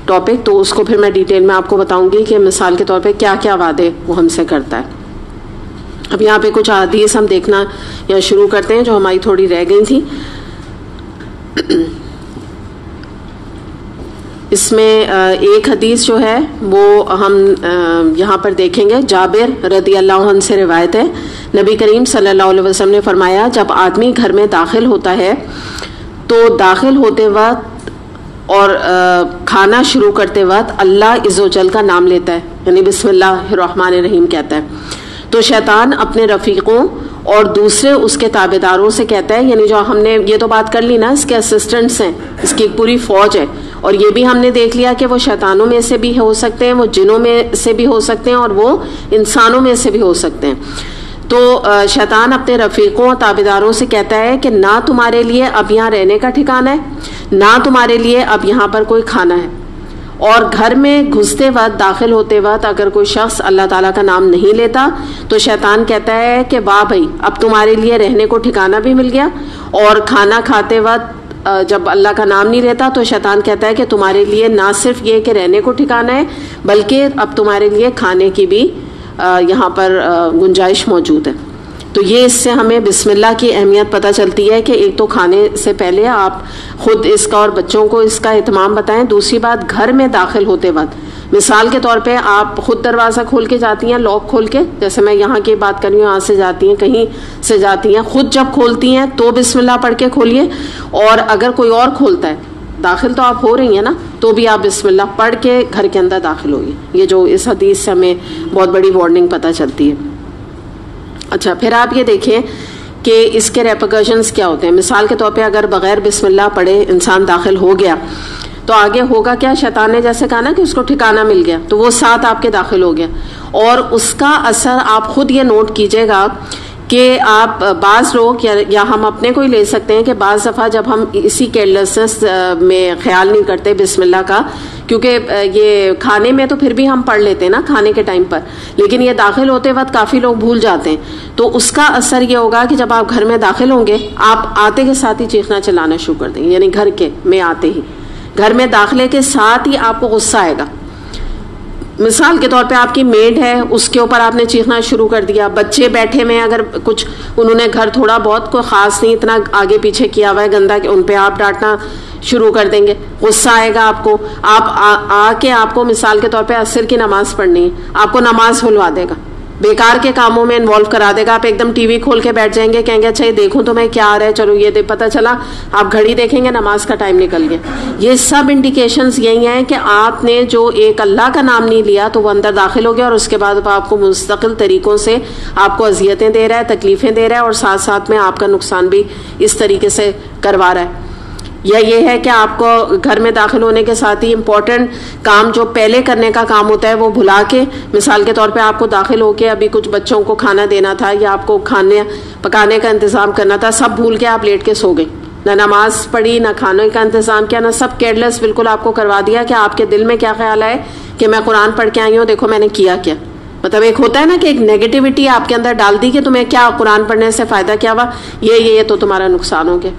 ٹاپک تو اس کو پھر میں ڈیٹیل میں آپ کو بتاؤں گی کہ مثال کے طور پہ کیا کیا وعدے وہ ہم سے کرتا ہے. اب یہاں پہ کچھ حدیث ہم دیکھنا یا شروع کرتے ہیں جو ہماری تھوڑی رہ گئی تھی. اس میں ایک حدیث جو ہے وہ ہم یہاں پر دیکھیں گے. جابر رضی اللہ عنہ سے روایت ہے، نبی کریم صلی اللہ علیہ وسلم نے فرمایا جب آدمی گھر میں داخل ہوتا ہے تو داخل ہوتے وقت اور کھانا شروع کرتے وقت اللہ عز و جل کا نام لیتا ہے، یعنی بسم اللہ الرحمن الرحیم کہتا ہے. تو شیطان اپنے رفیقوں اور دوسرے اس کے تابع داروں سے کہتا ہے، یعنی جو ہم نے یہ تو بات کر لی نا اس کے اسسٹنٹس ہیں، اس کی ایک پوری فوج ہے، اور یہ بھی ہم نے دیکھ لیا کہ وہ شیطانوں میں سے بھی ہو سکتے ہیں، وہ جنوں میں سے بھی ہو سکتے ہیں اور وہ انسانوں میں سے بھی ہو سکتے ہیں. تو شیطان اپنے رفیقوں اور تابع داروں سے کہتا ہے کہ نہ تمہارے لیے اب یہاں رہنے کا ٹھکانہ ہے، نہ تمہارے لیے اب یہاں پر کوئی کھانا ہے. اور گھر میں گھستے وقت داخل ہوتے وقت اگر کوئی شخص اللہ تعالیٰ کا نام نہیں لیتا تو شیطان کہتا ہے کہ واہ بھائی اب تمہارے لیے رہنے کو ٹھکانہ بھی مل گیا. اور کھانا کھاتے وقت جب اللہ کا نام نہیں لیتا تو شیطان کہتا ہے کہ تمہارے لیے نہ صرف یہ کہ رہنے کو ٹھکانہ ہے بلکہ اب تمہارے لیے کھانے کی بھی یہاں پر گنجائش موجود ہے. تو یہ اس سے ہمیں بسم اللہ کی اہمیت پتہ چلتی ہے کہ ایک تو کھانے سے پہلے آپ خود اس کا اور بچوں کو اس کا اہتمام بتائیں. دوسری بات گھر میں داخل ہوتے وقت مثال کے طور پہ آپ خود دروازہ کھول کے جاتی ہیں، لاک کھول کے، جیسے میں یہاں کی بات کر رہی ہوں، یہاں سے جاتی ہیں کہیں سے جاتی ہیں، خود جب کھولتی ہیں تو بسم اللہ پڑھ کے کھولیے. اور اگر کوئی اور کھولتا ہے، داخل تو آپ ہو رہی ہیں نا، تو بھی آپ بسم اللہ پڑھ کے گھر کے اندر داخل ہوئیے. یہ جو اس حدیث سے ہمیں بہت بڑی وارننگ پتہ چلتی ہے. اچھا پھر آپ یہ دیکھیں کہ اس کے ریپرکشنز کیا ہوتے ہیں. مثال کے طور پہ اگر بغیر بسم اللہ پڑھے انسان داخل ہو گیا تو آگے ہوگا کیا؟ شیطان نے جیسے کہا نا کہ اس کو ٹھکانہ مل گیا تو وہ ساتھ آپ کے داخل ہو گیا، اور اس کا اثر آپ خود یہ نوٹ کیجئے گا کہ آپ بعض لوگ یا ہم اپنے کو ہی لے سکتے ہیں کہ بعض دفعہ جب ہم اسی کیئرلیسنس میں خیال نہیں کرتے بسم اللہ کا، کیونکہ یہ کھانے میں تو پھر بھی ہم پڑھ لیتے ہیں نا کھانے کے ٹائم پر، لیکن یہ داخل ہوتے وقت کافی لوگ بھول جاتے ہیں. تو اس کا اثر یہ ہوگا کہ جب آپ گھر میں داخل ہوں گے آپ آتے کے ساتھ ہی چیخنا چلانا شروع کر دیں گے، یعنی گھر کے میں آتے ہی، گھر میں داخلے کے ساتھ ہی آپ کو غصہ آئے گا. مثال کے طور پہ آپ کی میڈ ہے, اس کے اوپر آپ نے چیخنا شروع کر دیا, بچے بیٹھے میں اگر کچھ انہوں نے گھر تھوڑا بہت کوئی خاص نہیں اتنا آگے پیچھے کیا ہوا ہے گندا, کہ ان پہ آپ ڈانٹنا شروع کر دیں گے, غصہ آئے گا آپ کو, آپ کے آپ کو مثال کے طور پہ عصر کی نماز پڑھنی ہے, آپ کو نماز بھلوا دے گا, بیکار کے کاموں میں انوالو کرا دے گا, آپ ایک دم ٹی وی کھول کے بیٹھ جائیں گے, کہیں گے اچھا یہ دیکھوں تو میں کیا آ رہا ہے, چلو یہ پتہ چلا, آپ گھڑی دیکھیں گے نماز کا ٹائم نکل گیا. یہ سب انڈیکیشنز یہی ہیں کہ آپ نے جو ایک اللہ کا نام نہیں لیا تو وہ اندر داخل ہو گیا, اور اس کے بعد آپ کو مستقل طریقوں سے آپ کو اذیتیں دے رہا ہے, تکلیفیں دے رہا ہے, اور ساتھ ساتھ میں آپ کا نقصان بھی اس طریقے سے کروا رہا ہے. یا یہ ہے کہ آپ کو گھر میں داخل ہونے کے ساتھ ہی امپورٹنٹ کام جو پہلے کرنے کا کام ہوتا ہے وہ بھلا کے, مثال کے طور پہ آپ کو داخل ہو کے ابھی کچھ بچوں کو کھانا دینا تھا یا آپ کو کھانے پکانے کا انتظام کرنا تھا, سب بھول کے آپ لیٹ کے سو گئے, نہ نماز پڑھی نہ کھانے کا انتظام کیا, نہ سب کیئرلیس بالکل آپ کو کروا دیا کہ آپ کے دل میں کیا خیال ہے کہ میں قرآن پڑھ کے آئی ہوں, دیکھو میں نے کیا کیا. مطلب ایک ہوتا ہے نا کہ ایک نیگیٹیوٹی آپ کے اندر ڈال دی کہ تمہیں کیا قرآن پڑھنے سے فائدہ کیا ہوا, یہ تو تمہارا نقصان ہو گیا.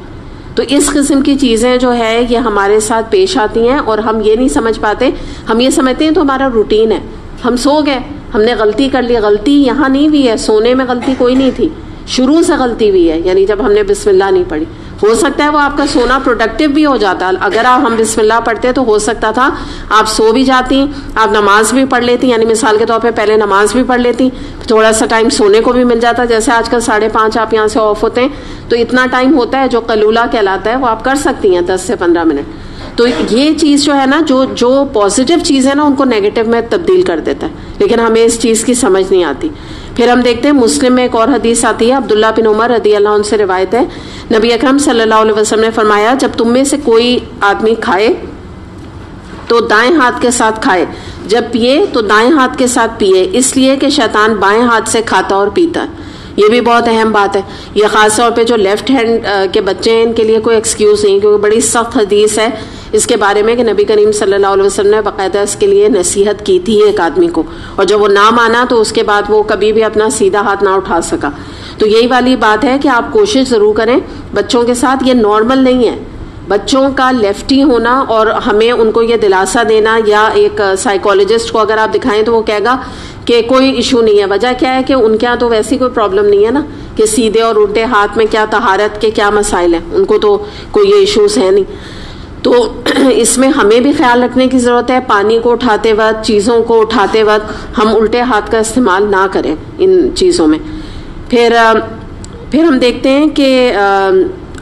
تو اس قسم کی چیزیں جو ہے یہ ہمارے ساتھ پیش آتی ہیں, اور ہم یہ نہیں سمجھ پاتے, ہم یہ سمجھتے ہیں تو ہمارا روٹین ہے, ہم سو گئے, ہم نے غلطی کر لی. غلطی یہاں نہیں ہوئی ہے, سونے میں غلطی کوئی نہیں تھی, شروع سے غلطی ہوئی ہے, یعنی جب ہم نے بسم اللہ نہیں پڑھی. ہو سکتا ہے وہ آپ کا سونا پروڈکٹیو بھی ہو جاتا, اگر ہم بسم اللہ پڑھتے تو ہو سکتا تھا آپ سو بھی جاتی, آپ نماز بھی پڑھ لیتی, یعنی مثال کے طور پہ پہلے نماز بھی پڑھ لیتی, تھوڑا سا ٹائم سونے کو بھی مل جاتا. جیسے آج کل 5:30 آپ یہاں سے آف ہوتے ہیں تو اتنا ٹائم ہوتا ہے جو قیلولہ کہلاتا ہے, وہ آپ کر سکتی ہیں 10 سے 15 منٹ. تو یہ چیز جو ہے نا, جو پازیٹیو چیز ہے نا ان کو نیگیٹو میں تبدیل کر دیتا ہے, لیکن ہمیں اس چیز کی سمجھ نہیں آتی. پھر ہم دیکھتے ہیں مسلم میں ایک اور حدیث آتی ہے, عبداللہ بن عمر رضی اللہ عنہ سے روایت ہے, نبی اکرم صلی اللہ علیہ وسلم نے فرمایا جب تم میں سے کوئی آدمی کھائے تو دائیں ہاتھ کے ساتھ کھائے, جب پیے تو دائیں ہاتھ کے ساتھ پیے, اس لیے کہ شیطان بائیں ہاتھ سے کھاتا اور پیتا ہے. یہ بھی بہت اہم بات ہے, یہ خاص طور پہ جو لیفٹ ہینڈ کے بچے ہیں ان کے لیے کوئی ایکسکیوز نہیں, کیونکہ بڑی سخت حدیث ہے اس کے بارے میں کہ نبی کریم صلی اللہ علیہ وسلم نے باقاعدہ اس کے لیے نصیحت کی تھی ایک آدمی کو, اور جب وہ نہ مانا تو اس کے بعد وہ کبھی بھی اپنا سیدھا ہاتھ نہ اٹھا سکا. تو یہی والی بات ہے کہ آپ کوشش ضرور کریں بچوں کے ساتھ, یہ نارمل نہیں ہے بچوں کا لیفٹی ہونا, اور ہمیں ان کو یہ دلاسا دینا, یا ایک سائیکالوجسٹ کو اگر آپ دکھائیں تو وہ کہے گا کہ کوئی ایشو نہیں ہے. وجہ کیا ہے کہ ان کے یہاں تو ویسی کوئی پرابلم نہیں ہے نا, کہ سیدھے اور الٹے ہاتھ میں کیا طہارت کے کیا مسائل ہیں, ان کو تو کوئی یہ ایشوز ہے نہیں. تو اس میں ہمیں بھی خیال رکھنے کی ضرورت ہے, پانی کو اٹھاتے وقت, چیزوں کو اٹھاتے وقت ہم الٹے ہاتھ کا استعمال نہ کریں ان چیزوں میں. پھر ہم دیکھتے ہیں کہ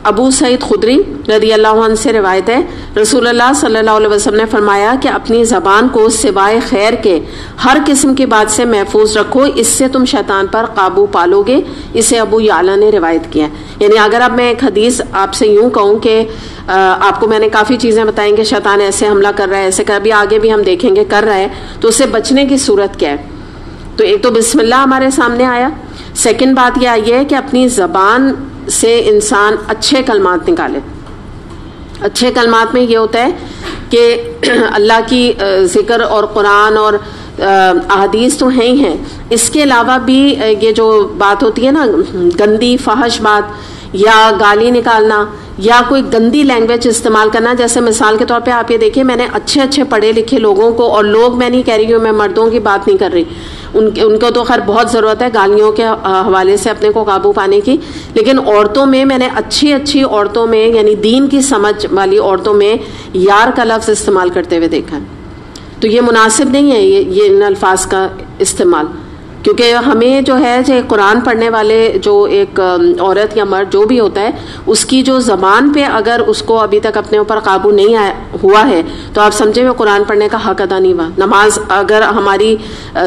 ابو سعید خدری رضی اللہ عنہ سے روایت ہے, رسول اللہ صلی اللہ علیہ وسلم نے فرمایا کہ اپنی زبان کو سوائے خیر کے ہر قسم کی بات سے محفوظ رکھو, اس سے تم شیطان پر قابو پالو گے. اسے ابو یعلا نے روایت کیا. یعنی اگر اب میں ایک حدیث آپ سے یوں کہوں کہ آپ کو میں نے کافی چیزیں بتائیں کہ شیطان ایسے حملہ کر رہا ہے, ایسے کر, ابھی آگے بھی ہم دیکھیں گے کر رہا ہے, تو اس سے بچنے کی صورت کیا ہے. تو ایک تو بسم اللہ ہمارے سامنے آیا, سیکنڈ بات یہ آئی ہے کہ اپنی زبان سے انسان اچھے کلمات نکالے. اچھے کلمات میں یہ ہوتا ہے کہ اللہ کی ذکر اور قرآن اور احادیث تو ہیں ہی ہیں, اس کے علاوہ بھی یہ جو بات ہوتی ہے نا گندی فحش بات یا گالی نکالنا یا کوئی گندی لینگویج استعمال کرنا, جیسے مثال کے طور پہ آپ یہ دیکھیں میں نے اچھے پڑھے لکھے لوگوں کو, اور لوگ میں نہیں کہہ رہی ہوں, میں مردوں کی بات نہیں کر رہی, ان کو تو خیر بہت ضرورت ہے گالیوں کے حوالے سے اپنے کو قابو پانے کی, لیکن عورتوں میں نے اچھی عورتوں میں یعنی دین کی سمجھ والی عورتوں میں یار کا لفظ استعمال کرتے ہوئے دیکھا ہے. تو یہ مناسب نہیں ہے یہ ان الفاظ کا استعمال, کیونکہ ہمیں جو ہے جو قرآن پڑھنے والے جو ایک عورت یا مرد جو بھی ہوتا ہے اس کی جو زبان پہ اگر اس کو ابھی تک اپنے اوپر قابو نہیں ہوا ہے تو آپ سمجھیں وہ قرآن پڑھنے کا حق ادا نہیں ہوا. نماز اگر ہماری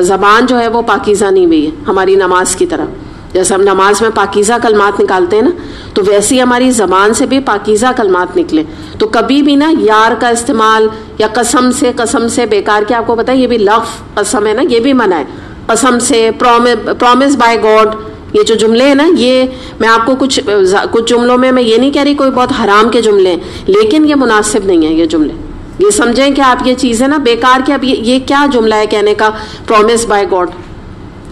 زبان جو ہے وہ پاکیزہ نہیں ہوئی ہے ہماری نماز کی طرح, جیسے ہم نماز میں پاکیزہ کلمات نکالتے ہیں نا, تو ویسی ہماری زبان سے بھی پاکیزہ کلمات نکلے. تو کبھی بھی نا یار کا استعمال یا قسم سے بیکار کے, آپ کو پتہ ہے یہ بھی لفظ قسم ہے نا, یہ بھی منع ہے. قسم سے, پرومس بائی گاڈ, یہ جو جملے ہیں نا, یہ میں آپ کو کچھ جملوں میں یہ نہیں کہہ رہی کوئی بہت حرام کے جملے ہیں, لیکن یہ مناسب نہیں ہے یہ جملے. یہ سمجھیں کہ آپ یہ چیزیں نا بیکار کے, اب یہ کیا جملہ ہے کہنے کا پرومس بائی گاڈ.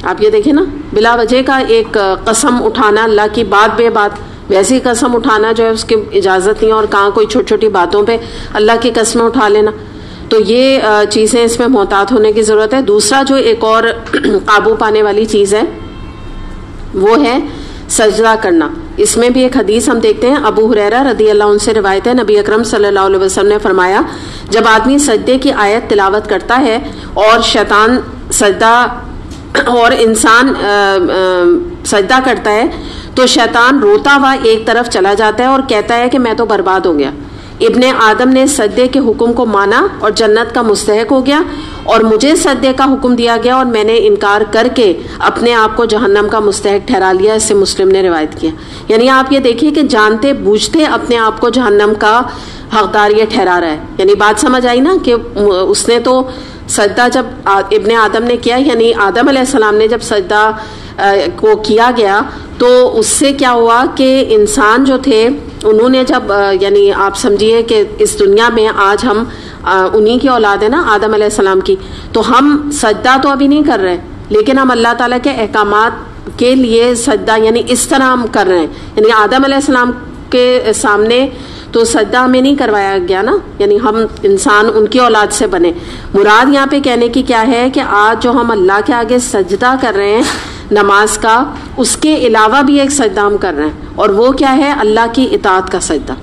آپ یہ دیکھیں نا بلا وجہ کا ایک قسم اٹھانا اللہ کی بات بے بات, ویسی قسم اٹھانا جو ہے اس کی اجازت نہیں, اور کہاں کوئی چھوٹی چھوٹی باتوں پہ اللہ کی قسمیں اٹھا لینا. تو یہ چیزیں اس میں محتاط ہونے کی ضرورت ہے. دوسرا جو ایک اور قابو پانے والی چیز ہے وہ ہے سجدہ کرنا. اس میں بھی ایک حدیث ہم دیکھتے ہیں, ابو ہریرہ رضی اللہ عنہ سے روایت ہے, نبی اکرم صلی اللہ علیہ وسلم نے فرمایا جب آدمی سجدے کی آیت تلاوت کرتا ہے اور شیطان سجدہ اور انسان سجدہ کرتا ہے تو شیطان روتا ہوا ایک طرف چلا جاتا ہے اور کہتا ہے کہ میں تو برباد ہو گیا. ابن آدم نے سجدے کے حکم کو مانا اور جنت کا مستحق ہو گیا, اور مجھے سجدے کا حکم دیا گیا اور میں نے انکار کر کے اپنے آپ کو جہنم کا مستحق ٹھہرا لیا. اس سے مسلم نے روایت کیا. یعنی آپ یہ دیکھیے کہ جانتے بوجھتے اپنے آپ کو جہنم کا حقدار یہ ٹھہرا رہا ہے. یعنی بات سمجھ آئی نا کہ اس نے تو سجدہ جب ابن آدم نے کیا, یعنی آدم علیہ السلام نے جب سجدہ کو کیا گیا تو اس سے کیا ہوا کہ انسان جو تھے انہوں نے جب یعنی آپ سمجھیے کہ اس دنیا میں آج ہم انہی کی اولاد ہے نا آدم علیہ السلام کی, تو ہم سجدہ تو ابھی نہیں کر رہے لیکن ہم اللہ تعالیٰ کے احکامات کے لیے سجدہ یعنی اس طرح ہم کر رہے ہیں. یعنی آدم علیہ السلام کے سامنے تو سجدہ ہمیں نہیں کروایا گیا نا, یعنی ہم انسان ان کی اولاد سے بنے. مراد یہاں پہ کہنے کی کیا ہے کہ آج جو ہم اللہ کے آگے سجدہ کر رہے ہیں نماز کا, اس کے علاوہ بھی ایک سجدہ ہم کر رہے ہیں, اور وہ کیا ہے اللہ کی اطاعت کا سجدہ.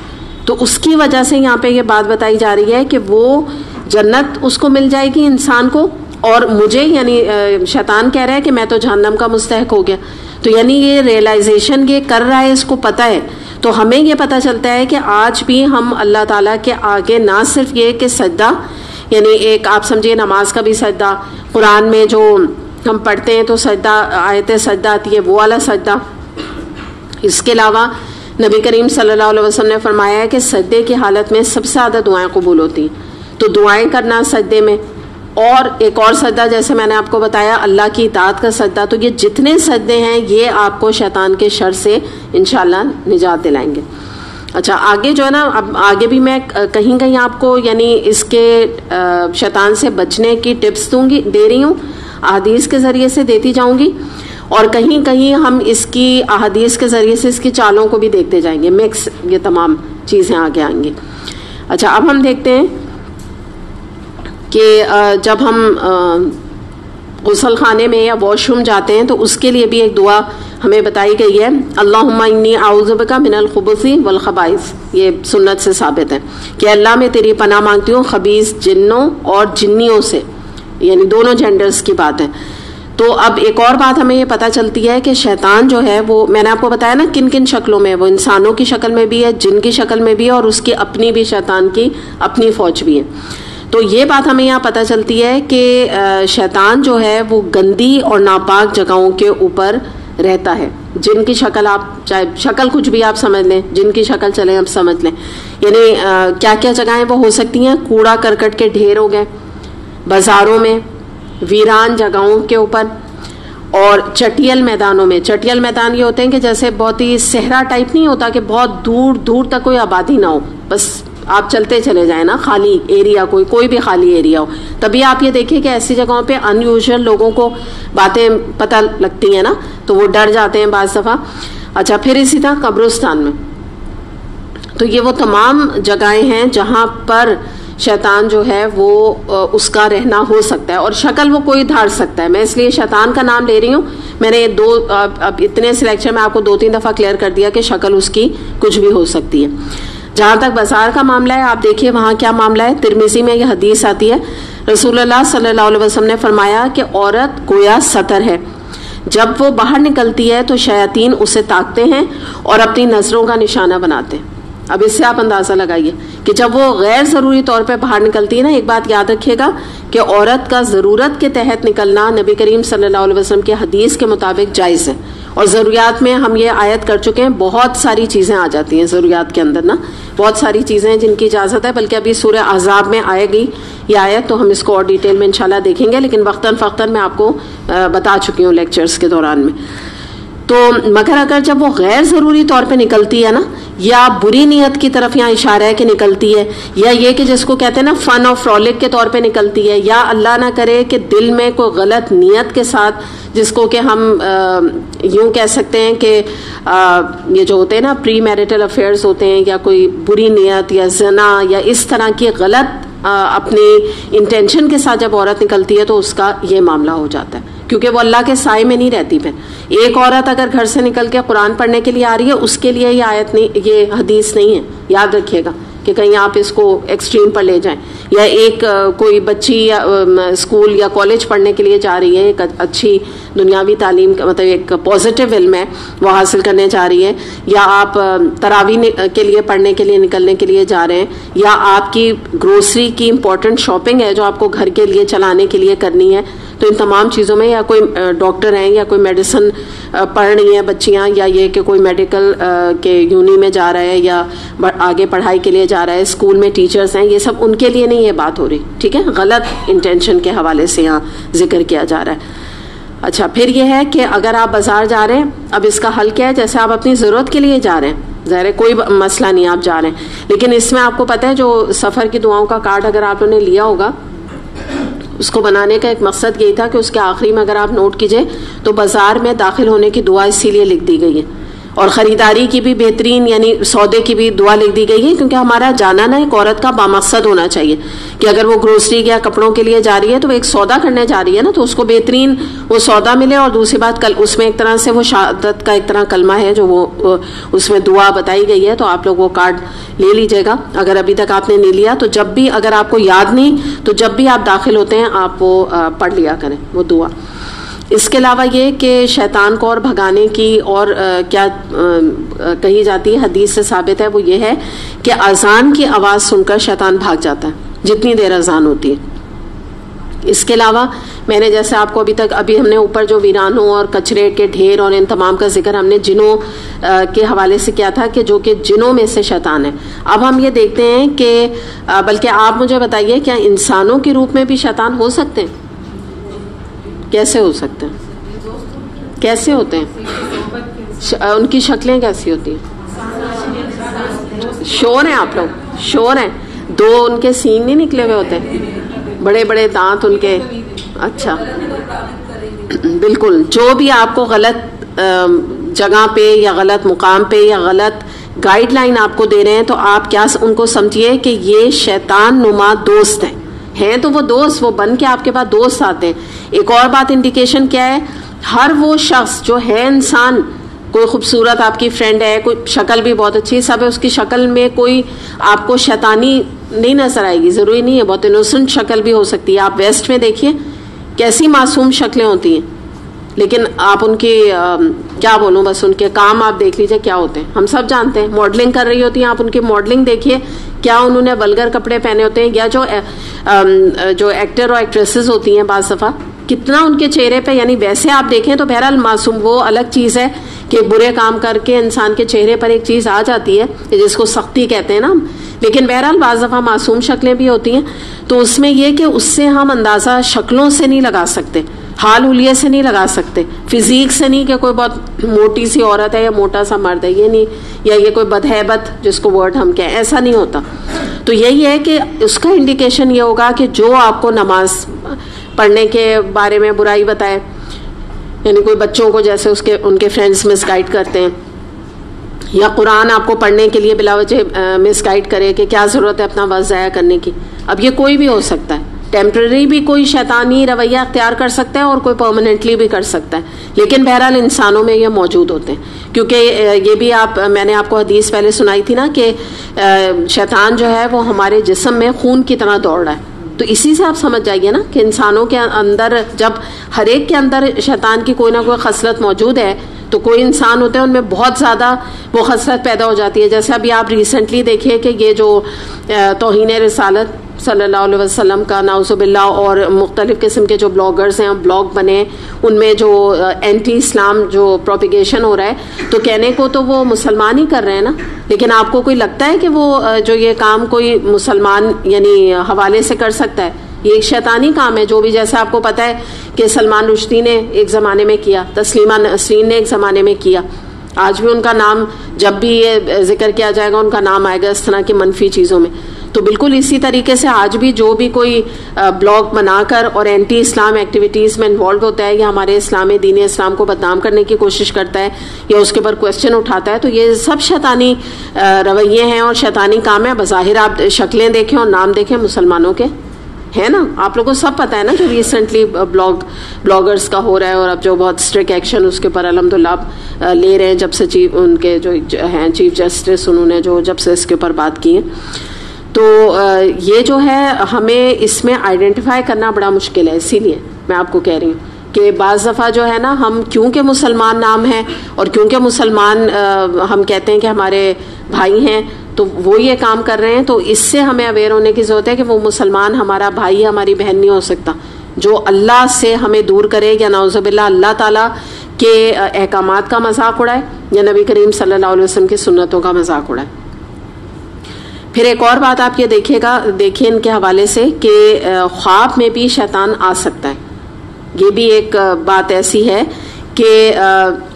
تو اس کی وجہ سے یہاں پہ یہ بات بتائی جا رہی ہے کہ وہ جنت اس کو مل جائے گی انسان کو, اور مجھے یعنی شیطان کہہ رہا ہے کہ میں تو جہنم کا مستحق ہو گیا. تو یعنی یہ ریئلائزیشن یہ کر رہا ہے, اس کو پتہ ہے. تو ہمیں یہ پتہ چلتا ہے کہ آج بھی ہم اللہ تعالیٰ کے آگے نہ صرف یہ کہ سجدہ یعنی ایک آپ سمجھیے نماز کا بھی سجدہ, قرآن میں جو ہم پڑھتے ہیں تو سجدہ آیت سجدہ آتی ہے وہ والا سجدہ. اس کے علاوہ نبی کریم صلی اللہ علیہ وسلم نے فرمایا ہے کہ سجدے کی حالت میں سب سے زیادہ دعائیں قبول ہوتی ہیں. تو دعائیں کرنا سجدے میں, اور ایک اور سجدہ جیسے میں نے آپ کو بتایا اللہ کی اطاعت کا سجدہ. تو یہ جتنے سجدے ہیں یہ آپ کو شیطان کے شر سے انشاءاللہ نجات دلائیں گے. اچھا آگے جو ہے نا, اب آگے بھی میں کہیں کہیں آپ کو یعنی اس کے شیطان سے بچنے کی ٹپس دے رہی ہوں, احادیث کے ذریعے سے دیتی جاؤں گی, اور کہیں کہیں ہم اس کی احادیث کے ذریعے سے اس کی چالوں کو بھی دیکھتے جائیں گے. مکس یہ تمام چیزیں آگے آئیں گی. اچھا اب ہم دیکھتے ہیں کہ جب ہم غسل خانے میں یا واش روم جاتے ہیں تو اس کے لیے بھی ایک دعا ہمیں بتائی گئی ہے, اللہم انی اعوذ بک من الخبث والخبائث. یہ سنت سے ثابت ہے کہ اللہ میں تیری پناہ مانگتی ہوں خبیث جنوں اور جنیوں سے, یعنی دونوں جینڈرز کی بات ہے. تو اب ایک اور بات ہمیں یہ پتہ چلتی ہے کہ شیطان جو ہے وہ میں نے آپ کو بتایا نا کن کن شکلوں میں, وہ انسانوں کی شکل میں بھی ہے, جن کی شکل میں بھی ہے, اور اس کی اپنی بھی شیطان کی اپنی فوج بھی ہے. تو یہ بات ہمیں یہاں پتہ چلتی ہے کہ شیطان جو ہے وہ گندی اور ناپاک جگہوں کے اوپر رہتا ہے. جن کی شکل آپ چاہے شکل کچھ بھی آپ سمجھ لیں, جن کی شکل چلیں آپ سمجھ لیں, یعنی کیا کیا جگہیں وہ ہو سکتی ہیں. کوڑا کرکٹ کے ڈھیر ہو گئے بازاروں میں, ویران جگہوں کے اوپر, اور چٹیل میدانوں میں. چٹیل میدان یہ ہوتے ہیں کہ جیسے بہت ہی صحرا ٹائپ نہیں ہوتا کہ بہت دور دور تک کوئی آبادی نہ ہو, بس آپ چلتے چلے جائیں نا, خالی ایریا, کوئی بھی خالی ایریا ہو. تبھی آپ یہ دیکھیں کہ ایسی جگہوں پہ ان یوزول لوگوں کو باتیں پتہ لگتی ہیں نا, تو وہ ڈر جاتے ہیں بعض دفعہ. اچھا پھر اسی طرح قبرستان میں. تو یہ وہ تمام جگہیں ہیں جہاں پر شیطان جو ہے وہ اس کا رہنا ہو سکتا ہے, اور شکل وہ کوئی دھار سکتا ہے. میں اس لیے شیطان کا نام لے رہی ہوں. میں نے اب اتنے سے لیکچر میں آپ کو 2-3 دفعہ کلیئر کر دیا کہ شکل اس کی کچھ بھی ہو سکتی ہے. جہاں تک بازار کا معاملہ ہے آپ دیکھیے وہاں کیا معاملہ ہے. ترمذی میں یہ حدیث آتی ہے, رسول اللہ صلی اللہ علیہ وسلم نے فرمایا کہ عورت گویا سطر ہے, جب وہ باہر نکلتی ہے تو شیاطین اسے تاکتے ہیں اور اپنی نظروں کا نشانہ بناتے ہیں. اب اس سے آپ اندازہ لگائیے کہ جب وہ غیر ضروری طور پہ باہر نکلتی ہے نا, ایک بات یاد رکھیے گا کہ عورت کا ضرورت کے تحت نکلنا نبی کریم صلی اللہ علیہ وسلم کے حدیث کے مطابق جائز ہے. اور ضروریات میں ہم یہ آیت کر چکے ہیں, بہت ساری چیزیں آ جاتی ہیں ضروریات کے اندر نا, بہت ساری چیزیں ہیں جن کی اجازت ہے. بلکہ ابھی سورہ احزاب میں آئے گی یہ آیت, تو ہم اس کو اور ڈیٹیل میں انشاءاللہ دیکھیں گے, لیکن وقتاً فوقتاً میں آپ کو بتا چکی ہوں لیکچرز کے دوران میں. تو مگر اگر جب وہ غیر ضروری طور پہ نکلتی ہے نا, یا بری نیت کی طرف یہاں اشارہ ہے کہ نکلتی ہے, یا یہ کہ جس کو کہتے ہیں نا فن اور فرولک کے طور پہ نکلتی ہے, یا اللہ نہ کرے کہ دل میں کوئی غلط نیت کے ساتھ, جس کو کہ ہم یوں کہہ سکتے ہیں کہ یہ جو ہوتے ہیں نا پری میرٹل افیئرز ہوتے ہیں, یا کوئی بری نیت یا زنا یا اس طرح کی غلط اپنی انٹینشن کے ساتھ جب عورت نکلتی ہے تو اس کا یہ معاملہ ہو جاتا ہے، کیونکہ وہ اللہ کے سائے میں نہیں رہتی. پھر ایک عورت اگر گھر سے نکل کے قرآن پڑھنے کے لیے آ رہی ہے، اس کے لیے یہ آیت نہیں، یہ حدیث نہیں ہے، یاد رکھیے گا کہ کہیں آپ اس کو ایکسٹریم پر لے جائیں. یا ایک کوئی بچی یا اسکول یا کالج پڑھنے کے لیے جا رہی ہے، ایک اچھی دنیاوی تعلیم مطلب ایک پازیٹیو علم ہے وہ حاصل کرنے جا رہی ہے، یا آپ تراویح کے لیے پڑھنے کے لیے نکلنے کے لیے جا رہے ہیں، یا آپ کی گروسری کی امپورٹنٹ شاپنگ ہے جو آپ کو گھر کے لیے چلانے کے لیے کرنی ہے، تو ان تمام چیزوں میں، یا کوئی ڈاکٹر ہیں یا کوئی میڈیسن پڑھ رہی ہیں بچیاں، یا یہ کہ کوئی میڈیکل کے یونی میں جا رہا ہے یا آگے پڑھائی کے لیے جا رہا ہے، اسکول میں ٹیچرز ہیں، یہ سب ان کے لیے نہیں یہ بات ہو رہی. ٹھیک ہے، غلط انٹینشن کے حوالے سے یہاں ذکر کیا جا رہا ہے. اچھا، پھر یہ ہے کہ اگر آپ بازار جا رہے ہیں، اب اس کا حل کیا ہے؟ جیسے آپ اپنی ضرورت کے لیے جا رہے ہیں، ظاہر ہے کوئی مسئلہ نہیں، آپ جا رہے ہیں، لیکن اس میں آپ کو پتہ ہے جو سفر کی دعاؤں کا کارڈ اگر آپ نے لیا ہوگا، اس کو بنانے کا ایک مقصد یہی تھا کہ اس کے آخری میں اگر آپ نوٹ کیجئے تو بازار میں داخل ہونے کی دعا اسی لیے لکھ دی گئی ہے، اور خریداری کی بھی بہترین یعنی سودے کی بھی دعا لکھ دی گئی ہے، کیونکہ ہمارا جانا نا ایک عورت کا بامقصد ہونا چاہیے کہ اگر وہ گروسری یا کپڑوں کے لیے جا رہی ہے تو وہ ایک سودا کرنے جا رہی ہے نا، تو اس کو بہترین وہ سودا ملے. اور دوسری بات اس میں ایک طرح سے وہ شہادت کا ایک طرح کلمہ ہے جو وہ اس میں دعا بتائی گئی ہے، تو آپ لوگ وہ کارڈ لے لیجیے گا اگر ابھی تک آپ نے نہیں لیا. تو جب بھی اگر آپ کو یاد نہیں تو جب بھی آپ داخل ہوتے ہیں آپ وہ پڑھ لیا کریں وہ دعا. اس کے علاوہ یہ کہ شیطان کو اور بھگانے کی اور کیا کہی جاتی ہے، حدیث سے ثابت ہے، وہ یہ ہے کہ اذان کی آواز سن کر شیطان بھاگ جاتا ہے جتنی دیر اذان ہوتی ہے. اس کے علاوہ میں نے جیسے آپ کو ابھی ہم نے اوپر جو ویرانوں اور کچرے کے ڈھیر اور ان تمام کا ذکر ہم نے جنوں کے حوالے سے کیا تھا کہ جو کہ جنوں میں سے شیطان ہے. اب ہم یہ دیکھتے ہیں کہ بلکہ آپ مجھے بتائیے کیا انسانوں کے روپ میں بھی شیطان ہو سکتے ہیں؟ کیسے ہو سکتے ہیں؟ کیسے ہوتے ہیں؟ ان کی شکلیں کیسی ہوتی ہیں؟ شور ہیں آپ لوگ؟ شور ہیں؟ دو ان کے سینگ نہیں نکلے ہوئے ہوتے، بڑے بڑے دانت ان کے. اچھا، بالکل. جو بھی آپ کو غلط جگہ پہ یا غلط مقام پہ یا غلط گائیڈ لائن آپ کو دے رہے ہیں تو آپ کیا ان کو سمجھیے کہ یہ شیطان نما دوست ہیں تو وہ دوست وہ بن کے آپ کے پاس دوست آتے ہیں. ایک اور بات انڈیکیشن کیا ہے، ہر وہ شخص جو ہے انسان، کوئی خوبصورت آپ کی فرینڈ ہے، کوئی شکل بھی بہت اچھی سب ہے، اس کی شکل میں کوئی آپ کو شیطانی نہیں نظر آئے گی، ضروری نہیں ہے، بہت انوسنٹ شکل بھی ہو سکتی ہے. آپ ویسٹ میں دیکھیے کیسی معصوم شکلیں ہوتی ہیں، لیکن آپ ان کی کیا بولوں، بس ان کے کام آپ دیکھ لیجئے کیا ہوتے ہیں، ہم سب جانتے ہیں. ماڈلنگ کر رہی ہوتی ہیں، آپ ان کی ماڈلنگ دیکھیے کیا انہوں نے ولگر کپڑے پہنے ہوتے ہیں، یا جو ایکٹر اور ایکٹریسز ہوتی ہیں بعض دفعہ کتنا ان کے چہرے پہ، یعنی ویسے آپ دیکھیں تو بہرحال معصوم وہ الگ چیز ہے کہ برے کام کر کے انسان کے چہرے پر ایک چیز آ جاتی ہے جس کو سختی کہتے ہیں نا، لیکن بہرحال بعض دفعہ معصوم شکلیں بھی ہوتی ہیں. تو اس میں یہ کہ اس سے ہم اندازہ شکلوں سے نہیں لگا سکتے، حال حلیے سے نہیں لگا سکتے، فزیک سے نہیں کہ کوئی بہت موٹی سی عورت ہے یا موٹا سا مرد ہے، یہ نہیں، یا یہ کوئی بدہیبت جس کو ورڈ ہم کہیں، ایسا نہیں ہوتا. تو یہی ہے کہ اس کا انڈیکیشن یہ ہوگا کہ جو آپ کو نماز پڑھنے کے بارے میں برائی بتائے، یعنی کوئی بچوں کو جیسے ان کے فرینڈز مس گائیڈ کرتے ہیں، یا قرآن آپ کو پڑھنے کے لیے بلا وجہ مس گائیڈ کرے کہ کیا ضرورت ہے اپنا وقت ضائع کرنے کی. اب یہ کوئی بھی ہو سکتا ہے، ٹیمپرری بھی کوئی شیطانی رویہ اختیار کر سکتا ہے اور کوئی پرماننٹلی بھی کر سکتا ہے، لیکن بہرحال انسانوں میں یہ موجود ہوتے ہیں. کیونکہ یہ بھی میں نے آپ کو حدیث پہلے سنائی تھی نا کہ شیطان جو ہے وہ ہمارے جسم میں خون کی طرح دوڑ رہا ہے. تو اسی سے آپ سمجھ جائیے نا کہ انسانوں کے اندر جب ہر ایک کے اندر شیطان کی کوئی نہ کوئی خصلت موجود ہے، تو کوئی انسان ہوتے ہیں ان میں بہت زیادہ وہ خصلت پیدا ہو جاتی ہے. جیسے ابھی آپ ریسنٹلی دیکھیے کہ یہ جو توہین رسالت صلی اللہ علیہ وسلم کا نعوذ باللہ اور مختلف قسم کے جو بلاگرز ہیں بلاگ بنے، ان میں جو اینٹی اسلام جو پروپیگیشن ہو رہا ہے، تو کہنے کو تو وہ مسلمان ہی کر رہے ہیں نا، لیکن آپ کو کوئی لگتا ہے کہ وہ جو یہ کام کوئی مسلمان یعنی حوالے سے کر سکتا ہے؟ یہ ایک شیطانی کام ہے. جو بھی جیسے آپ کو پتا ہے کہ سلمان رشدی نے ایک زمانے میں کیا، تسلیمہ نسرین نے ایک زمانے میں کیا، آج بھی ان کا نام جب بھی یہ ذکر کیا جائے گا ان کا نام آئے گا اس طرح کی منفی چیزوں میں. تو بالکل اسی طریقے سے آج بھی جو بھی کوئی بلاگ بنا کر اور اینٹی اسلام ایکٹیویٹیز میں انوالو ہوتا ہے یا ہمارے دین اسلام کو بدنام کرنے کی کوشش کرتا ہے یا اس کے اوپر کوشچن اٹھاتا ہے، تو یہ سب شیطانی رویے ہیں اور شیطانی کام ہے. بظاہر آپ شکلیں دیکھیں اور نام دیکھیں مسلمانوں کے ہے نا، آپ لوگوں کو سب پتہ ہے نا کہ ریسنٹلی بلاگرز کا ہو رہا ہے، اور اب جو بہت اسٹرکٹ ایکشن اس کے اوپر الحمدللہ لے رہے ہیں جب سے ان کے جو ہیں چیف جسٹس، انہوں نے جب سے اس کے اوپر بات کی ہے. تو یہ جو ہے ہمیں اس میں آئیڈینٹیفائی کرنا بڑا مشکل ہے. اسی لیے میں آپ کو کہہ رہی ہوں کہ بعض دفعہ جو ہے نا ہم کیونکہ مسلمان نام ہیں اور کیونکہ مسلمان ہم کہتے ہیں کہ ہمارے بھائی ہیں تو وہ یہ کام کر رہے ہیں، تو اس سے ہمیں اویئر ہونے کی ضرورت ہے کہ وہ مسلمان ہمارا بھائی ہماری بہن نہیں ہو سکتا جو اللہ سے ہمیں دور کرے یا نعوذ باللہ اللہ تعالیٰ کے احکامات کا مذاق اڑائے یا نبی کریم صلی اللہ علیہ وسلم کی سنتوں کا مذاق اڑائے. پھر ایک اور بات آپ یہ دیکھیں ان کے حوالے سے کہ خواب میں بھی شیطان آ سکتا ہے. یہ بھی ایک بات ایسی ہے کہ